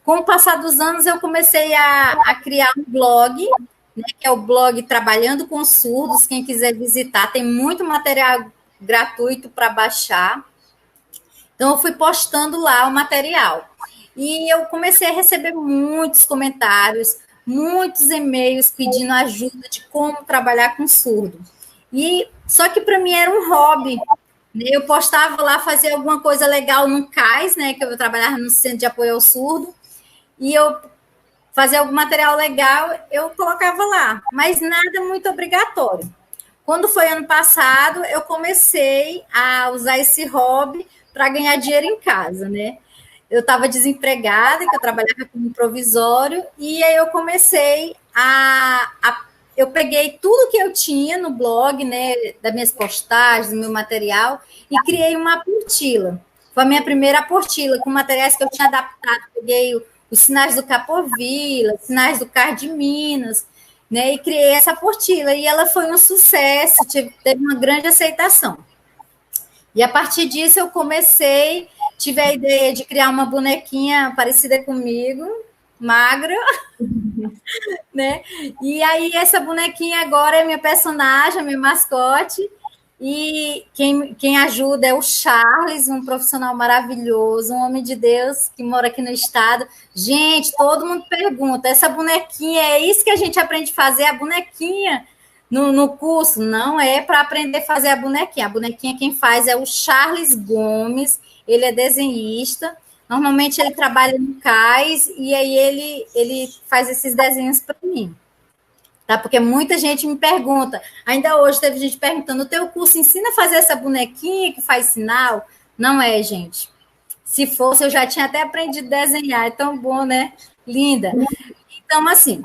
Com o passar dos anos, eu comecei a criar um blog, né, que é o blog Trabalhando com Surdos. Quem quiser visitar, tem muito material gratuito para baixar. Então, eu fui postando lá o material. E eu comecei a receber muitos comentários, muitos e-mails pedindo ajuda de como trabalhar com surdo. Só que para mim era um hobby. Né? Eu postava lá, fazia alguma coisa legal no CAIS, né, que eu trabalhava no Centro de Apoio ao Surdo, e eu fazia algum material legal, eu colocava lá, mas nada muito obrigatório. Quando foi ano passado, eu comecei a usar esse hobby para ganhar dinheiro em casa, né? Eu estava desempregada, que eu trabalhava como provisório, e aí eu comecei a eu peguei tudo que eu tinha no blog, né, das minhas postagens, do meu material, e criei uma apostila. Foi a minha primeira apostila, com materiais que eu tinha adaptado. Peguei os sinais do Capovilla, sinais do Card de Minas, né, e criei essa apostila. E ela foi um sucesso, teve uma grande aceitação. E a partir disso eu tive a ideia de criar uma bonequinha parecida comigo, magra, né? E aí essa bonequinha agora é minha personagem, minha mascote, e quem ajuda é o Charles, um profissional maravilhoso, um homem de Deus que mora aqui no estado. Gente, todo mundo pergunta, essa bonequinha, é isso que a gente aprende a fazer, a bonequinha no curso? Não é para aprender a fazer a bonequinha quem faz é o Charles Gomes, ele é desenhista. Normalmente ele trabalha no CAIS e aí ele faz esses desenhos para mim. Tá? Porque muita gente me pergunta, ainda hoje teve gente perguntando, o teu curso ensina a fazer essa bonequinha que faz sinal? Não é, gente. Se fosse, eu já tinha até aprendido a desenhar, é tão bom, né? Linda. Então, assim,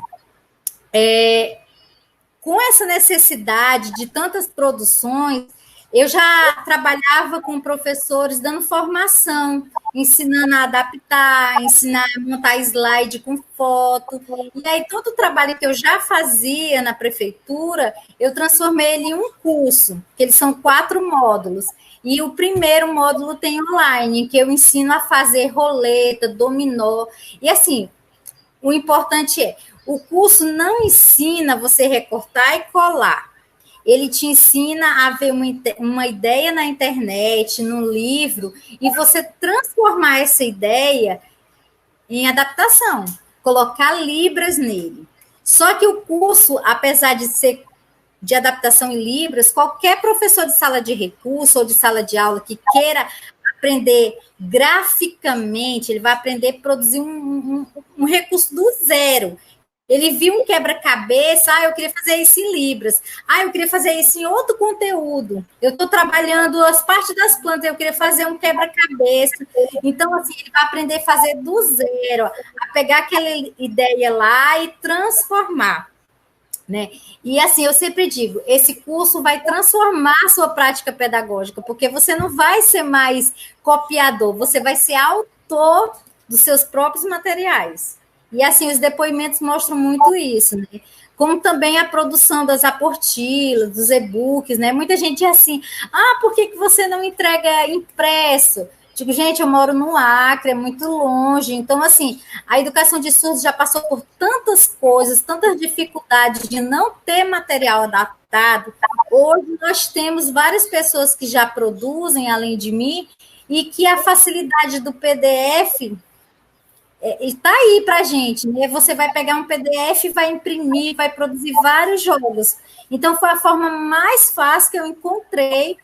com essa necessidade de tantas produções, eu já trabalhava com professores dando formação, ensinando a adaptar, ensinar a montar slide com foto. E aí, todo o trabalho que eu já fazia na prefeitura, eu transformei ele em um curso, que eles são 4 módulos. E o primeiro módulo tem online, que eu ensino a fazer roleta, dominó. E assim, o importante é, o curso não ensina você recortar e colar. Ele te ensina a ver uma ideia na internet, no livro, e você transformar essa ideia em adaptação, colocar libras nele. Só que o curso, apesar de ser de adaptação em libras, qualquer professor de sala de recurso ou de sala de aula que queira aprender graficamente, ele vai aprender a produzir um recurso do zero. Ele viu um quebra-cabeça, eu queria fazer isso em libras, eu queria fazer isso em outro conteúdo, eu estou trabalhando as partes das plantas, eu queria fazer um quebra-cabeça. Então, assim, ele vai aprender a fazer do zero, a pegar aquela ideia lá e transformar, né? E assim, eu sempre digo, esse curso vai transformar a sua prática pedagógica, porque você não vai ser mais copiador, você vai ser autor dos seus próprios materiais. E, assim, os depoimentos mostram muito isso, né? Como também a produção das apostilas, dos e-books, né? Muita gente diz assim, por que você não entrega impresso? Digo, gente, eu moro no Acre, é muito longe. Então, assim, a educação de surdos já passou por tantas coisas, tantas dificuldades de não ter material adaptado. Hoje nós temos várias pessoas que já produzem, além de mim, e que a facilidade do PDF está aí para a gente, né? Você vai pegar um PDF, vai imprimir, vai produzir vários jogos. Então, foi a forma mais fácil que eu encontrei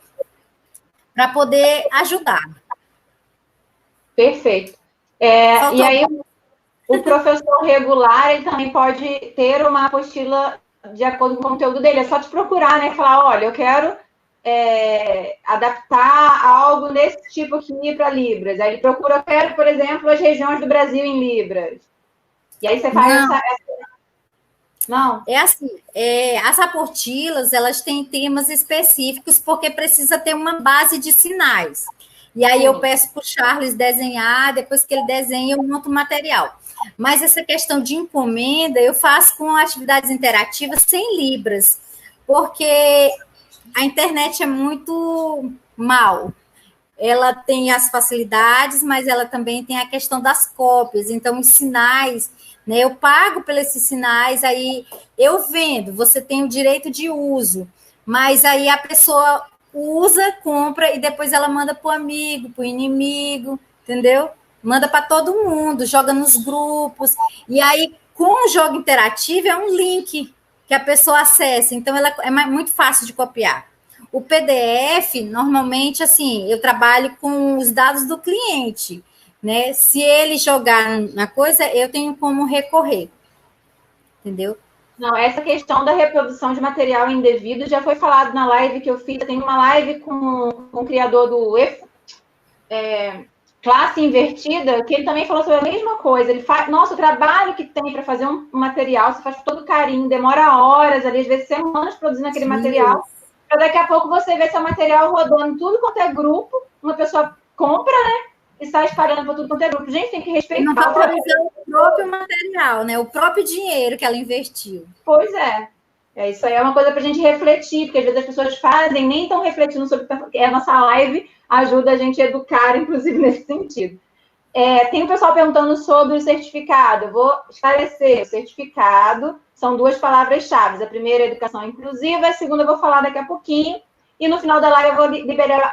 para poder ajudar. Perfeito. E aí, o professor regular, ele também pode ter uma apostila de acordo com o conteúdo dele. É só te procurar, né? Falar, olha, eu quero adaptar algo desse tipo aqui para Libras. Aí ele procura, eu quero, por exemplo, as regiões do Brasil em Libras. E aí você faz essa... Não? É assim, as apostilas, elas têm temas específicos, porque precisa ter uma base de sinais. E aí eu peço para o Charles desenhar, depois que ele desenha, eu monto o material. Mas essa questão de encomenda, eu faço com atividades interativas sem Libras, porque a internet é muito mal. Ela tem as facilidades, mas ela também tem a questão das cópias. Então, os sinais, né? Eu pago pelos esses sinais, aí eu vendo, você tem o direito de uso, mas aí a pessoa usa, compra e depois ela manda para o amigo, para o inimigo, entendeu? Manda para todo mundo, joga nos grupos. E aí, com o jogo interativo, é um link que a pessoa acessa, então ela é muito fácil de copiar. O PDF, normalmente, assim, eu trabalho com os dados do cliente, né? Se ele jogar na coisa, eu tenho como recorrer, entendeu? Não, essa questão da reprodução de material indevido já foi falado na live que eu fiz. Tem uma live com o criador do Classe Invertida, que ele também falou sobre a mesma coisa. Ele faz, nossa, o trabalho que tem para fazer um material, você faz com todo carinho, demora horas, ali, às vezes semanas produzindo aquele material, para daqui a pouco você ver seu material rodando tudo quanto é grupo, uma pessoa compra, né? E sai espalhando para tudo quanto é grupo. Gente, tem que respeitar. Não valorizando o próprio material, né? O próprio dinheiro que ela investiu. Pois é. Isso aí é uma coisa para a gente refletir, porque às vezes as pessoas fazem, nem estão refletindo sobre. A nossa live ajuda a gente a educar, inclusive, nesse sentido. Tem o pessoal perguntando sobre o certificado. Eu vou esclarecer. O certificado são 2 palavras-chave. A primeira é educação inclusiva, a segunda eu vou falar daqui a pouquinho. E no final da live eu vou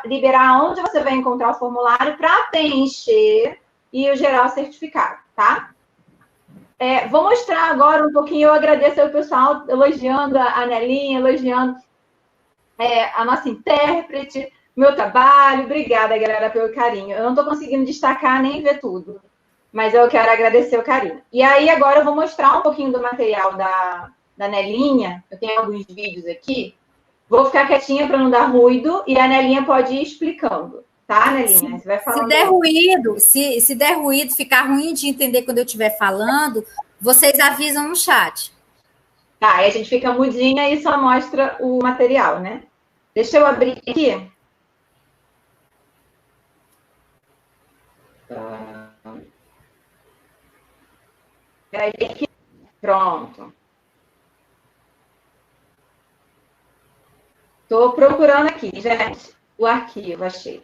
liberar onde você vai encontrar o formulário para preencher e gerar o certificado, tá? Vou mostrar agora um pouquinho. Eu agradeço ao pessoal elogiando a Nelinha, elogiando a nossa intérprete, meu trabalho. Obrigada, galera, pelo carinho. Eu não estou conseguindo destacar nem ver tudo, mas eu quero agradecer o carinho. E aí, agora eu vou mostrar um pouquinho do material da Nelinha. Eu tenho alguns vídeos aqui. Vou ficar quietinha para não dar ruído e a Nelinha pode ir explicando. Tá, Nelinha? Você vai falar. Se der ruído, se der ruído, ficar ruim de entender quando eu estiver falando, vocês avisam no chat. Tá, aí a gente fica mudinha e só mostra o material, né? Deixa eu abrir aqui. Peraí. Pronto. Estou procurando aqui, gente, o arquivo, achei.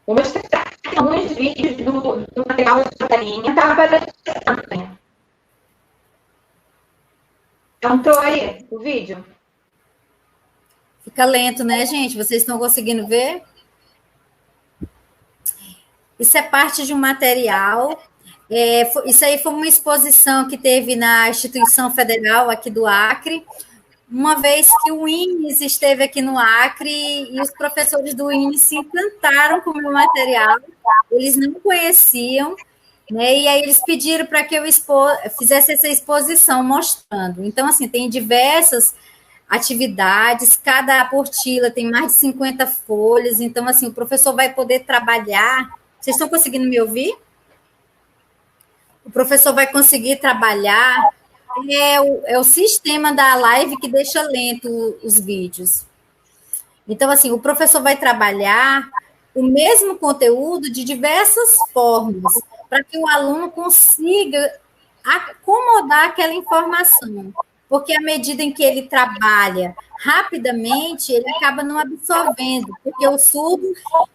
Vou mostrar alguns vídeos do material da linha. Tá aparecendo. Entrou aí o vídeo? Fica lento, né, gente? Vocês estão conseguindo ver? Isso é parte de um material. Isso aí foi uma exposição que teve na Instituição Federal aqui do Acre, uma vez que o INES esteve aqui no Acre e os professores do INES se encantaram com o meu material, eles não conheciam, né? E aí eles pediram para que eu fizesse essa exposição mostrando. Então, assim, tem diversas atividades, cada apostila tem mais de 50 folhas, então, assim, o professor vai poder trabalhar. Vocês estão conseguindo me ouvir? O professor vai conseguir trabalhar. É o sistema da live que deixa lento os vídeos. Então, assim, o professor vai trabalhar o mesmo conteúdo de diversas formas, para que o aluno consiga acomodar aquela informação. Porque à medida em que ele trabalha rapidamente, ele acaba não absorvendo, porque o surdo,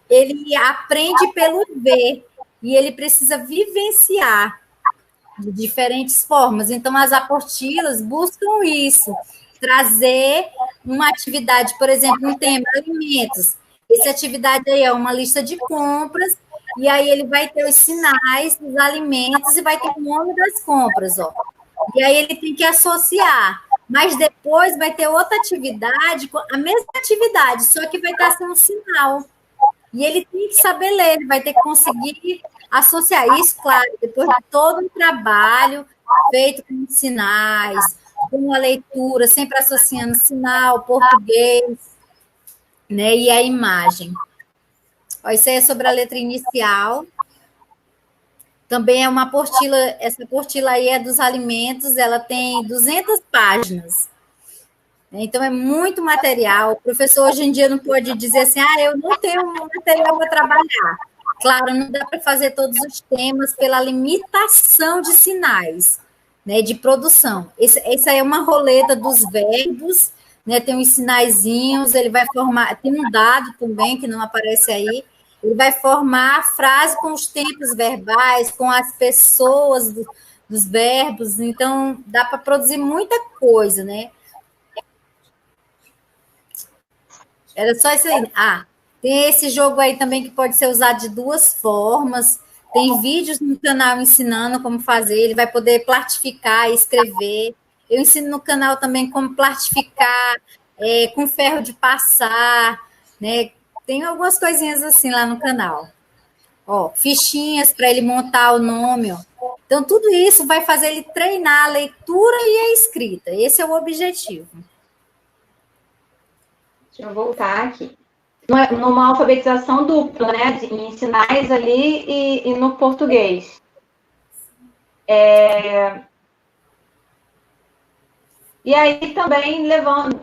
ele aprende pelo ver, e ele precisa vivenciar de diferentes formas. Então, as apostilas buscam isso, trazer uma atividade, por exemplo, um tema, alimentos. Essa atividade aí é uma lista de compras, e aí ele vai ter os sinais dos alimentos e vai ter o nome das compras, ó. E aí ele tem que associar. Mas depois vai ter outra atividade, a mesma atividade, só que vai estar sem um sinal. E ele tem que saber ler, ele vai ter que conseguir associar isso, claro, depois de todo um trabalho feito com sinais, com a leitura, sempre associando sinal, português, né, e a imagem. Ó, isso aí é sobre a letra inicial. Também é uma apostila, essa apostila aí é dos alimentos, ela tem 200 páginas. Então, é muito material. O professor, hoje em dia, não pode dizer assim, eu não tenho material para trabalhar. Claro, não dá para fazer todos os temas pela limitação de sinais, né, de produção. Essa é uma roleta dos verbos, né, tem uns sinaizinhos, ele vai formar, tem um dado também que não aparece aí, ele vai formar a frase com os tempos verbais, com as pessoas dos verbos, então dá para produzir muita coisa, né? Era só isso aí. Tem esse jogo aí também que pode ser usado de 2 formas. Tem vídeos no canal ensinando como fazer. Ele vai poder plastificar e escrever. Eu ensino no canal também como plastificar com ferro de passar, né? Tem algumas coisinhas assim lá no canal. Ó, fichinhas para ele montar o nome. Ó. Então, tudo isso vai fazer ele treinar a leitura e a escrita. Esse é o objetivo. Deixa eu voltar aqui. numa alfabetização dupla, né? Em sinais ali e no português. E aí também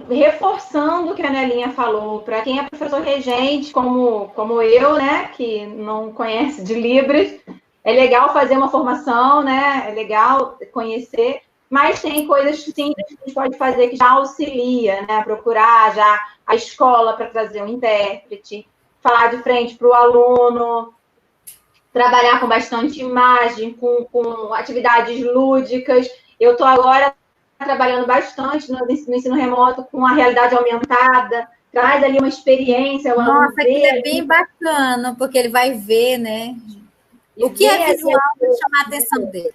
reforçando o que a Nelinha falou, para quem é professor regente, como eu, né, que não conhece de Libras, é legal fazer uma formação, né? É legal conhecer, mas tem coisas simples que a gente pode fazer que já auxilia, né? Procurar já a escola para trazer um intérprete, falar de frente para o aluno, trabalhar com bastante imagem, com atividades lúdicas. Eu estou agora trabalhando bastante no ensino remoto com a realidade aumentada, traz ali uma experiência. Nossa, aquilo é bem bacana, porque ele vai ver, né? O que é visual vai chamar a atenção dele.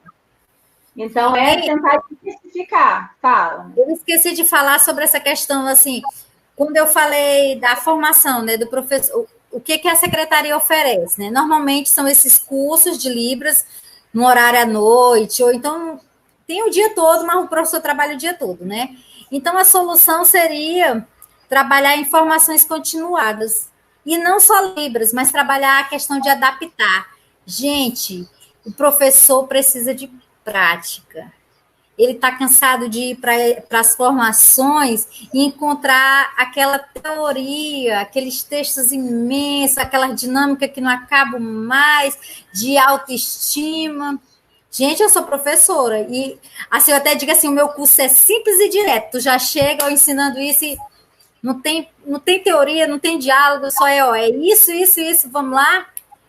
Então, tentar especificar. Fala. Eu esqueci de falar sobre essa questão, assim, quando eu falei da formação, né, do professor, o que a secretaria oferece, né? Normalmente são esses cursos de Libras no horário à noite, ou então tem o dia todo, mas o professor trabalha o dia todo, né? Então, a solução seria trabalhar em formações continuadas. E não só Libras, mas trabalhar a questão de adaptar. Gente, o professor precisa de prática. Ele está cansado de ir para as formações e encontrar aquela teoria, aqueles textos imensos, aquela dinâmica que não acaba mais, de autoestima. Gente, eu sou professora e assim, eu até digo assim, o meu curso é simples e direto. Tu já chega ensinando isso e não tem teoria, não tem diálogo, só é isso, vamos lá,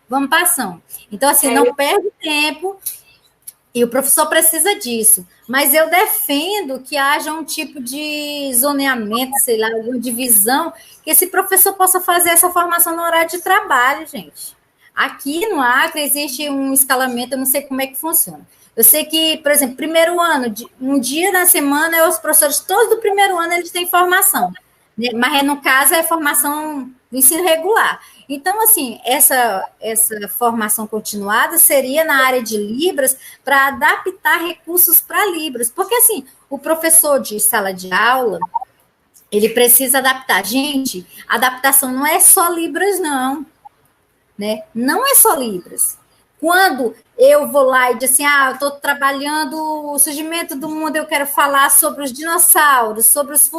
vamos para ação. Então, assim, não perde tempo e o professor precisa disso. Mas eu defendo que haja um tipo de zoneamento, sei lá, alguma divisão, que esse professor possa fazer essa formação no horário de trabalho, gente. Aqui no Acre existe um escalamento, eu não sei como é que funciona. Eu sei que, por exemplo, primeiro ano, um dia na semana, os professores todos do primeiro ano eles têm formação. Né? Mas, no caso, é formação do ensino regular. Então, assim, essa formação continuada seria na área de Libras para adaptar recursos para Libras. Porque, assim, o professor de sala de aula, ele precisa adaptar. Gente, adaptação não é só Libras, não. Né? Não é só Libras. Quando eu vou lá e digo assim, eu estou trabalhando o surgimento do mundo, eu quero falar sobre os dinossauros, sobre os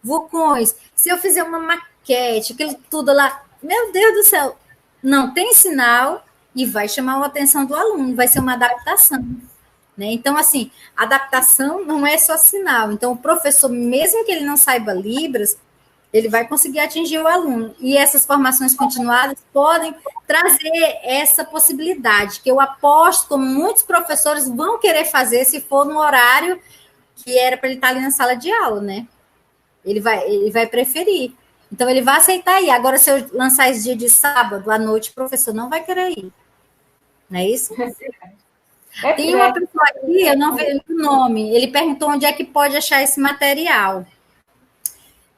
vulcões. Se eu fizer uma maquete, aquilo tudo lá, meu Deus do céu, não tem sinal e vai chamar a atenção do aluno, vai ser uma adaptação. Né? Então, assim, adaptação não é só sinal. Então, o professor, mesmo que ele não saiba Libras, ele vai conseguir atingir o aluno. E essas formações continuadas podem trazer essa possibilidade, que eu aposto que muitos professores vão querer fazer se for no horário que era para ele estar ali na sala de aula, né? Ele vai preferir. Então, ele vai aceitar ir. Agora, se eu lançar esse dia de sábado à noite, o professor não vai querer ir. Não é isso? Tem uma pessoa aqui, eu não vejo o nome, ele perguntou onde é que pode achar esse material.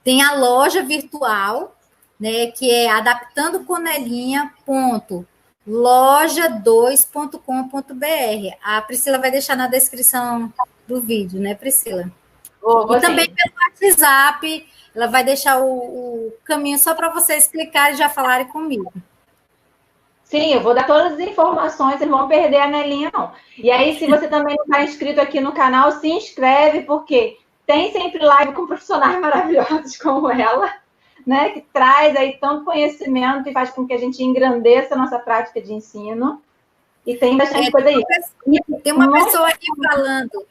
Tem a loja virtual, né, que é adaptandoconelinha.loja2.com.br. A Priscila vai deixar na descrição do vídeo, né, Priscila? E também pelo WhatsApp, ela vai deixar o caminho só para vocês clicarem e já falarem comigo. Sim, eu vou dar todas as informações, vocês não vão perder a Nelinha, não. E aí, se você também não está inscrito aqui no canal, se inscreve, porque tem sempre live com profissionais maravilhosos como ela, né? Que traz aí tanto conhecimento e faz com que a gente engrandeça a nossa prática de ensino. E tem bastante coisa aí. Tem uma pessoa aqui falando...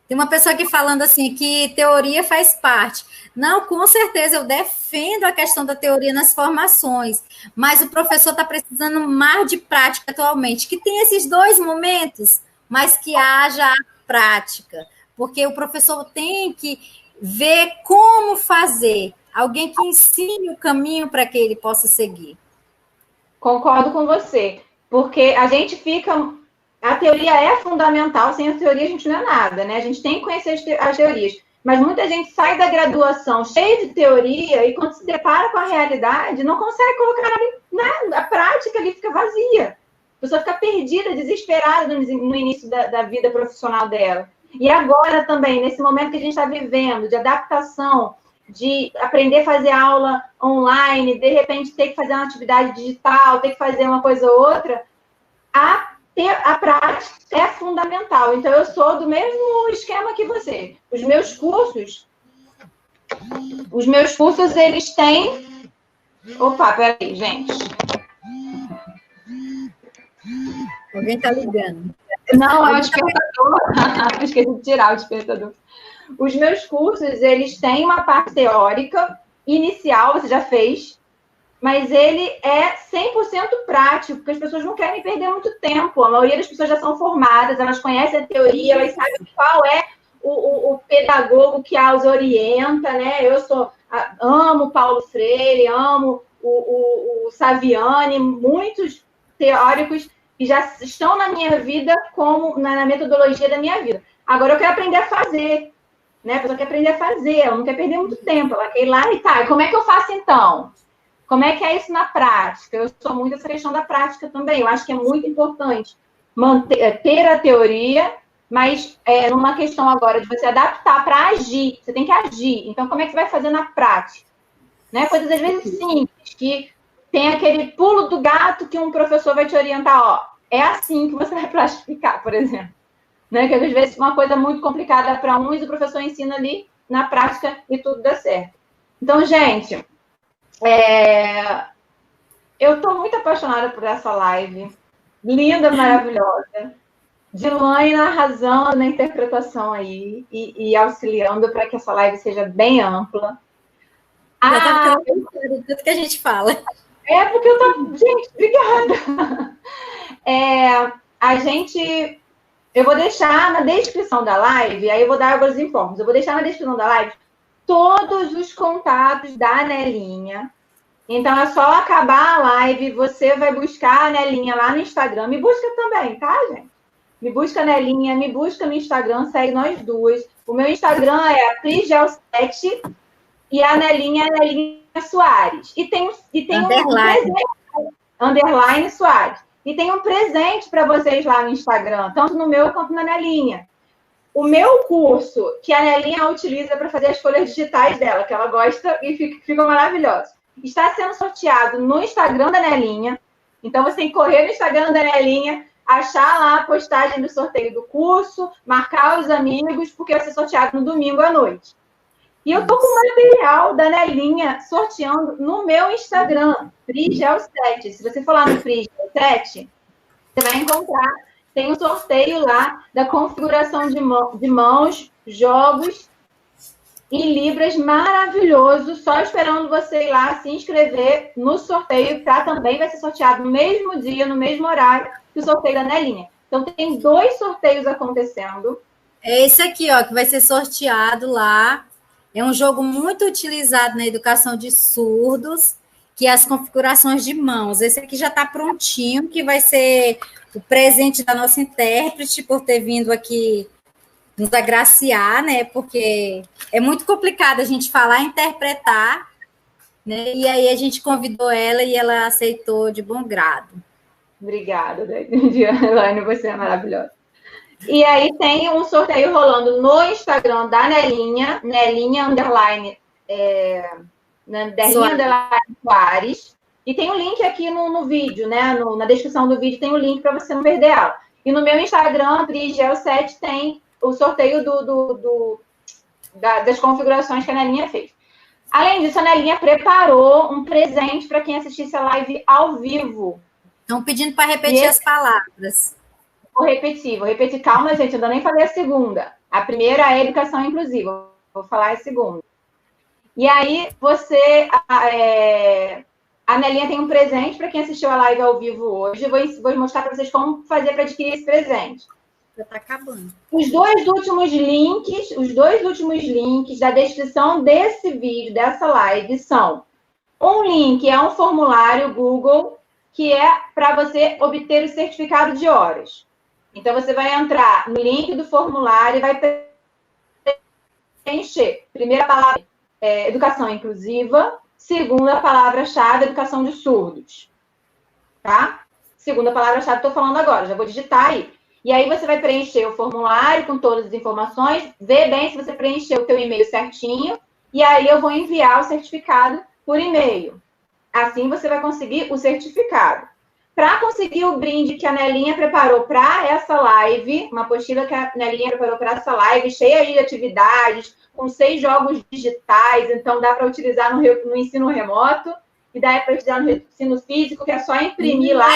Tem uma pessoa aqui falando assim, que teoria faz parte. Não, com certeza, eu defendo a questão da teoria nas formações, mas o professor está precisando mais de prática atualmente, que tem esses dois momentos, mas que haja a prática, porque o professor tem que ver como fazer, alguém que ensine o caminho para que ele possa seguir. Concordo com você, porque a gente fica... A teoria é fundamental, sem a teoria a gente não é nada, né? A gente tem que conhecer as teorias. Mas muita gente sai da graduação cheia de teoria e quando se depara com a realidade, não consegue colocar ali, né? A prática ali fica vazia. A pessoa fica perdida, desesperada no início da vida profissional dela. E agora também, nesse momento que a gente está vivendo, de adaptação, de aprender a fazer aula online, de repente ter que fazer uma atividade digital, ter que fazer uma coisa ou outra, a prática é fundamental. Então, eu sou do mesmo esquema que você. Os meus cursos, eles têm... Opa, peraí, gente. Alguém está ligando. Não, é o despertador. Esqueci de tirar o despertador. Os meus cursos, eles têm uma parte teórica inicial, você já fez, mas ele é 100% prático, porque as pessoas não querem perder muito tempo. A maioria das pessoas já são formadas, elas conhecem a teoria, elas sabem qual é o pedagogo que as orienta, né? Amo Paulo Freire, amo o Saviani, muitos teóricos que já estão na minha vida como na metodologia da minha vida. Agora eu quero aprender a fazer, né? A pessoa quer aprender a fazer, ela não quer perder muito tempo, ela quer ir lá e tá. Como é que eu faço então? Como é que é isso na prática? Eu sou muito essa questão da prática também. Eu acho que é muito importante ter a teoria, mas numa questão agora de você adaptar para agir. Você tem que agir. Então, como é que você vai fazer na prática? Né? Coisas às vezes simples, que tem aquele pulo do gato que um professor vai te orientar. Ó, é assim que você vai plastificar, por exemplo. Né? Que às vezes uma coisa muito complicada para uns, o professor ensina ali na prática e tudo dá certo. Então, gente, eu estou muito apaixonada por essa live. Linda, maravilhosa. Dilaine arrasando na interpretação aí e auxiliando para que essa live seja bem ampla. Tudo que a gente fala. Porque eu tô... Gente, obrigada. Eu vou deixar na descrição da live, aí eu vou dar alguns informes. Eu vou deixar na descrição da live todos os contatos da Nelinha. Então, é só acabar a live, você vai buscar a Nelinha lá no Instagram. Me busca também, tá, gente? Me busca a Nelinha, me busca no Instagram, segue nós duas. O meu Instagram é a Prigel7 e a Nelinha é a Nelinha Soares. E tem um presente, underline Soares. E tem um presente para vocês lá no Instagram, tanto no meu quanto na Nelinha. O meu curso, que a Nelinha utiliza para fazer as folhas digitais dela, que ela gosta e fica maravilhosa, está sendo sorteado no Instagram da Nelinha. Então, você tem que correr no Instagram da Nelinha, achar lá a postagem do sorteio do curso, marcar os amigos, porque vai ser sorteado no domingo à noite. E eu tô com o material da Nelinha sorteando no meu Instagram, Prigel7. Se você for lá no Prigel7, você vai encontrar, tem um sorteio lá da configuração de mãos, jogos e libras maravilhoso, só esperando você ir lá se inscrever no sorteio, que também vai ser sorteado no mesmo dia, no mesmo horário que o sorteio da Nelinha. Então, tem 2 sorteios acontecendo. É esse aqui, ó, que vai ser sorteado lá. É um jogo muito utilizado na educação de surdos, que é as configurações de mãos. Esse aqui já está prontinho, que vai ser o presente da nossa intérprete por ter vindo aqui nos agraciar, né? Porque é muito complicado a gente falar e interpretar, né? E aí a gente convidou ela e ela aceitou de bom grado. Obrigada, Elaine, você é maravilhosa. E aí tem um sorteio rolando no Instagram da Nelinha, Nelinha underline Soares. E tem um link aqui no vídeo, né? Na descrição do vídeo tem o link para você não perder ela. E no meu Instagram, Prigel7, tem o sorteio das configurações que a Nelinha fez. Além disso, a Nelinha preparou um presente para quem assistisse a live ao vivo. Estão pedindo para repetir as palavras. Vou repetir. Calma, gente, eu ainda nem falei a segunda. A primeira é a educação inclusiva. Vou falar a segunda. E aí, a Nelinha tem um presente para quem assistiu a live ao vivo hoje. Eu vou mostrar para vocês como fazer para adquirir esse presente. Já está acabando. Os dois últimos links da descrição desse vídeo, dessa live, são um link, é um formulário Google, que é para você obter o certificado de horas. Então, você vai entrar no link do formulário e vai preencher. Primeira palavra, educação inclusiva. Segunda palavra-chave, educação de surdos. Tá? Segunda palavra-chave, estou falando agora. Já vou digitar aí. E aí, você vai preencher o formulário com todas as informações. Vê bem se você preencheu o teu e-mail certinho. e aí eu vou enviar o certificado por e-mail. Assim você vai conseguir o certificado. Para conseguir o brinde que a Nelinha preparou para essa live, uma apostila que a Nelinha preparou para essa live, cheia de atividades, com 6 jogos digitais, então dá para utilizar no ensino remoto, e dá para utilizar no ensino físico, que é só imprimir lá.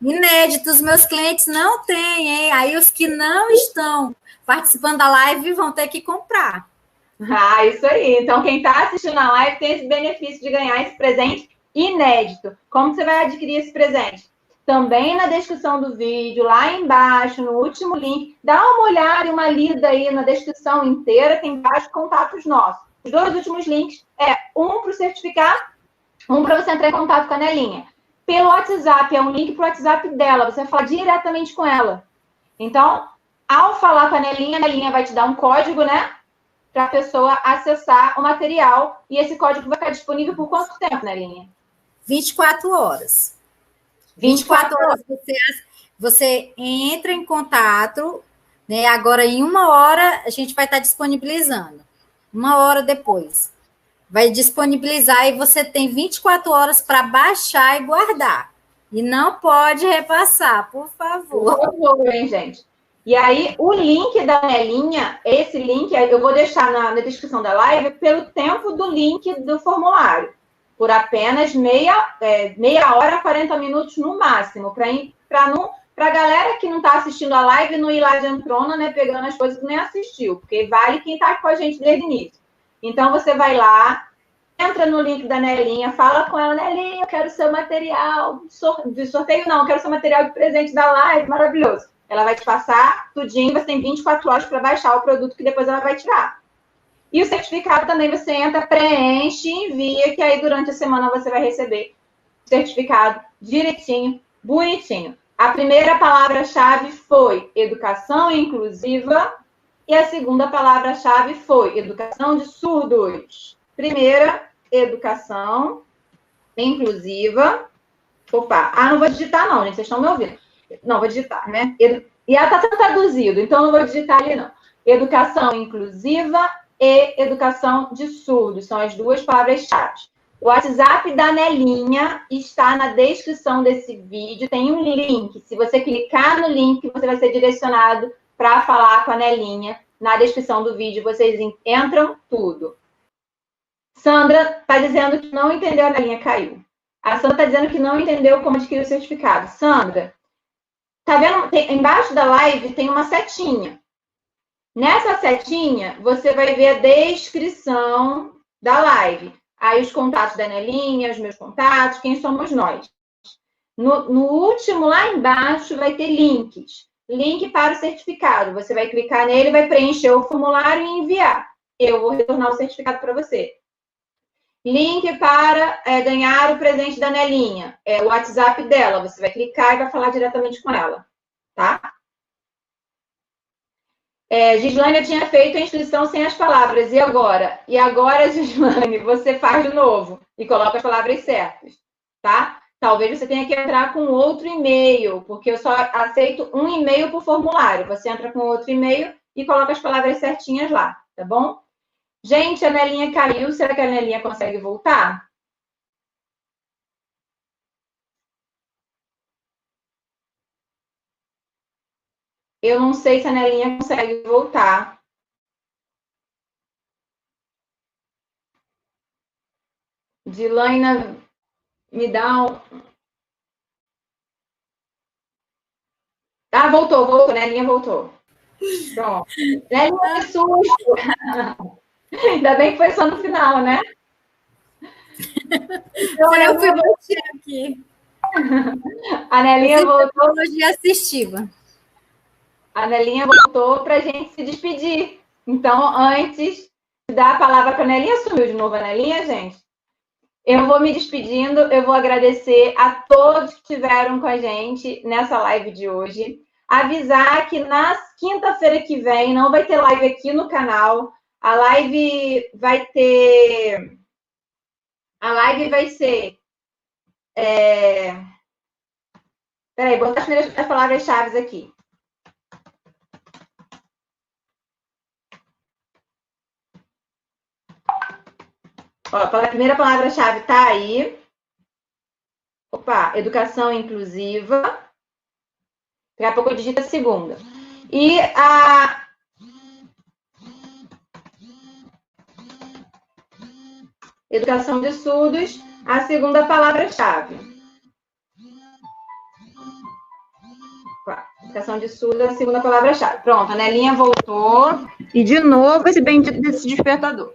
Inédito, os meus clientes não têm, hein? Aí os que não estão participando da live vão ter que comprar. Ah, isso aí. Então, quem está assistindo a live tem esse benefício de ganhar esse presente inédito. Como você vai adquirir esse presente? Também na descrição do vídeo, lá embaixo, no último link. Dá uma olhada e uma lida aí na descrição inteira, tem vários contatos nossos. Os 2 últimos links é um para o certificado, um para você entrar em contato com a Nelinha. Pelo WhatsApp, é um link para o WhatsApp dela, você vai falar diretamente com ela. Então, ao falar com a Nelinha vai te dar um código, né? Para a pessoa acessar o material. E esse código vai ficar disponível por quanto tempo, Nelinha? 24 horas. 24 horas você entra em contato, né? Agora, em 1 hora, a gente vai estar disponibilizando. 1 hora depois. Vai disponibilizar e você tem 24 horas para baixar e guardar. E não pode repassar, por favor. Por favor, hein, gente? E aí, o link da Nelinha, esse link eu vou deixar na descrição da live pelo tempo do link do formulário. Por apenas meia hora, 40 minutos no máximo. Para a galera que não está assistindo a live não ir lá de entrona, né, pegando as coisas que nem assistiu. Porque vale quem está com a gente desde o início. Então, você vai lá, entra no link da Nelinha, fala com ela, Nelinha, eu quero seu material de sorteio, não, eu quero seu material de presente da live, maravilhoso. Ela vai te passar tudinho, você tem 24 horas para baixar o produto que depois ela vai tirar. E o certificado também você entra, preenche, envia, que aí durante a semana você vai receber o certificado direitinho, bonitinho. A primeira palavra-chave foi educação inclusiva e a segunda palavra-chave foi educação de surdos. Primeira, educação inclusiva. Opa, não vou digitar não, gente, vocês estão me ouvindo. Não, vou digitar, né? E ela está traduzido, então não vou digitar ali, não. Educação inclusiva e educação de surdos. São as 2 palavras-chave. O WhatsApp da Nelinha está na descrição desse vídeo. Tem um link. Se você clicar no link, você vai ser direcionado para falar com a Nelinha. Na descrição do vídeo, vocês entram tudo. Sandra está dizendo que não entendeu, a Nelinha caiu. A Sandra está dizendo que não entendeu como adquirir o certificado. Sandra, tá vendo? Embaixo da live tem uma setinha. Nessa setinha, você vai ver a descrição da live. Aí os contatos da Nelinha, os meus contatos, quem somos nós. No último, lá embaixo, vai ter links. Link para o certificado. Você vai clicar nele, vai preencher o formulário e enviar. Eu vou retornar o certificado para você. Link para ganhar o presente da Nelinha. É o WhatsApp dela. Você vai clicar e vai falar diretamente com ela. Tá? Gislane tinha feito a inscrição sem as palavras. E agora? E agora, Gislane, você faz de novo. E coloca as palavras certas. Tá? Talvez você tenha que entrar com outro e-mail. Porque eu só aceito um e-mail por formulário. Você entra com outro e-mail e coloca as palavras certinhas lá. Tá bom? Gente, a Nelinha caiu. Será que a Nelinha consegue voltar? Eu não sei se a Nelinha consegue voltar. Dilaina, me dá um... Ah, voltou. Nelinha voltou. Pronto. Nelinha, que susto! Ainda bem que foi só no final, né? Então, eu fui mexer aqui. A Nelinha voltou. Assistiva. A Nelinha voltou para a gente se despedir. Então, antes de dar a palavra para a Nelinha, sumiu de novo a Nelinha, gente. Eu vou me despedindo, eu vou agradecer a todos que estiveram com a gente nessa live de hoje. Avisar que na quinta-feira que vem não vai ter live aqui no canal. A live vai ter... A live vai ser... Peraí, vou botar as palavras-chave aqui. Ó, a primeira palavra-chave está aí. Opa, educação inclusiva. Daqui a pouco eu digito a segunda. E a educação de surdos, a segunda palavra-chave. Educação de surdos, a segunda palavra-chave. Pronto, a Nelinha voltou. E de novo esse bendito desse despertador.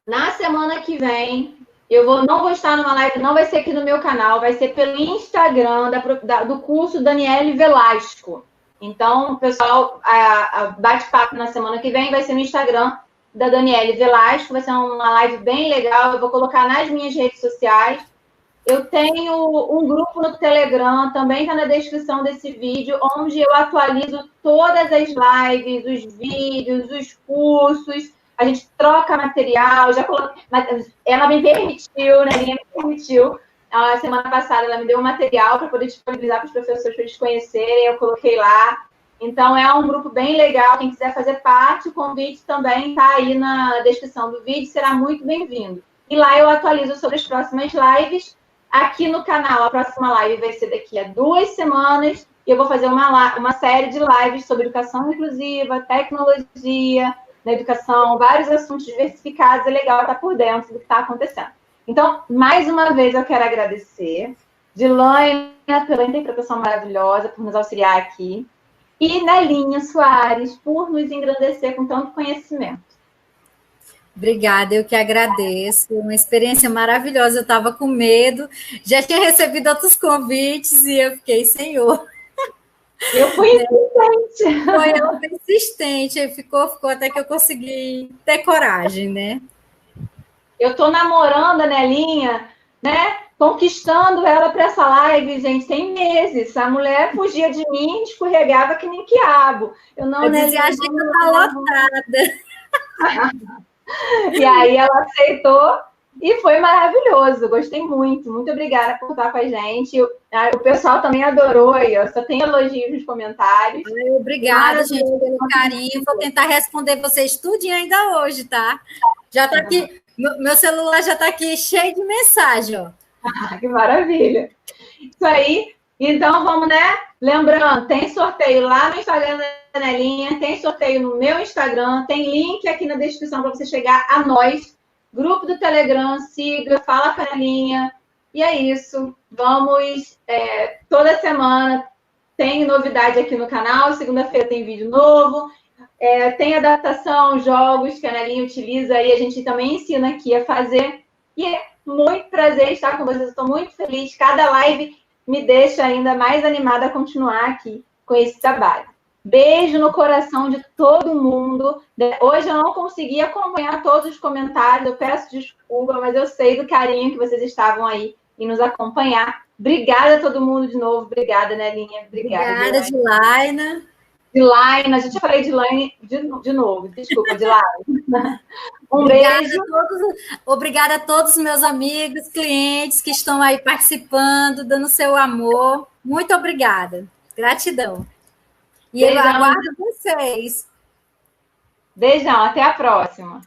Na semana que vem, não vou estar numa live, não vai ser aqui no meu canal, vai ser pelo Instagram do curso Daniele Velasco. Então, pessoal, a bate-papo na semana que vem vai ser no Instagram da Daniele Velasco, vai ser uma live bem legal, eu vou colocar nas minhas redes sociais. Eu tenho um grupo no Telegram, também está na descrição desse vídeo, onde eu atualizo todas as lives, os vídeos, os cursos, a gente troca material, já coloquei, ela me permitiu, né? Ninguém me permitiu. A semana passada ela me deu um material para poder disponibilizar para os professores para eles conhecerem, eu coloquei lá. Então, é um grupo bem legal. Quem quiser fazer parte, o convite também está aí na descrição do vídeo, será muito bem-vindo. E lá eu atualizo sobre as próximas lives. Aqui no canal, a próxima live vai ser daqui a 2 semanas. E eu vou fazer uma série de lives sobre educação inclusiva, tecnologia, na educação, vários assuntos diversificados. É legal estar por dentro do que está acontecendo. Então, mais uma vez, eu quero agradecer Dilaine pela interpretação maravilhosa, por nos auxiliar aqui. E Nelinha Soares, por nos engrandecer com tanto conhecimento. Obrigada, eu que agradeço. Uma experiência maravilhosa. Eu estava com medo, já tinha recebido outros convites e eu fiquei, Senhor. Eu fui insistente. Foi eu persistente, ficou até que eu consegui ter coragem, né? Eu estou namorando a Nelinha, né? Conquistando ela para essa live, gente, tem meses. A mulher fugia de mim, escorregava que nem quiabo. Eu dizia, a agenda está lotada. E aí ela aceitou e foi maravilhoso. Gostei muito. Muito obrigada por estar com a gente. O pessoal também adorou aí, ó. Só tem elogios nos comentários. Obrigada, gente, pelo carinho. Vou tentar responder vocês tudinho ainda hoje, tá? Já está aqui, meu celular já está aqui cheio de mensagem, ó. Que maravilha. Isso aí. Então, vamos, né? Lembrando, tem sorteio lá no Instagram da Nelinha, tem sorteio no meu Instagram, tem link aqui na descrição para você chegar a nós. Grupo do Telegram, siga, fala com a Nelinha. E é isso. Vamos, toda semana tem novidade aqui no canal. Segunda-feira tem vídeo novo. Tem adaptação, jogos que a Nelinha utiliza e a gente também ensina aqui a fazer. E é muito prazer estar com vocês. Estou muito feliz. Cada live me deixa ainda mais animada a continuar aqui com esse trabalho. Beijo no coração de todo mundo. Hoje eu não consegui acompanhar todos os comentários, eu peço desculpa, mas eu sei do carinho que vocês estavam aí em nos acompanhar. Obrigada a todo mundo de novo. Obrigada, Nelinha. Obrigada, Dilaine. Dilaine, a gente já falei Dilaine de novo. Desculpa, Dilaine. Beijo. Obrigada a todos os meus amigos, clientes que estão aí participando, dando seu amor. Muito obrigada. Gratidão. E eu aguardo vocês. Beijão, até a próxima.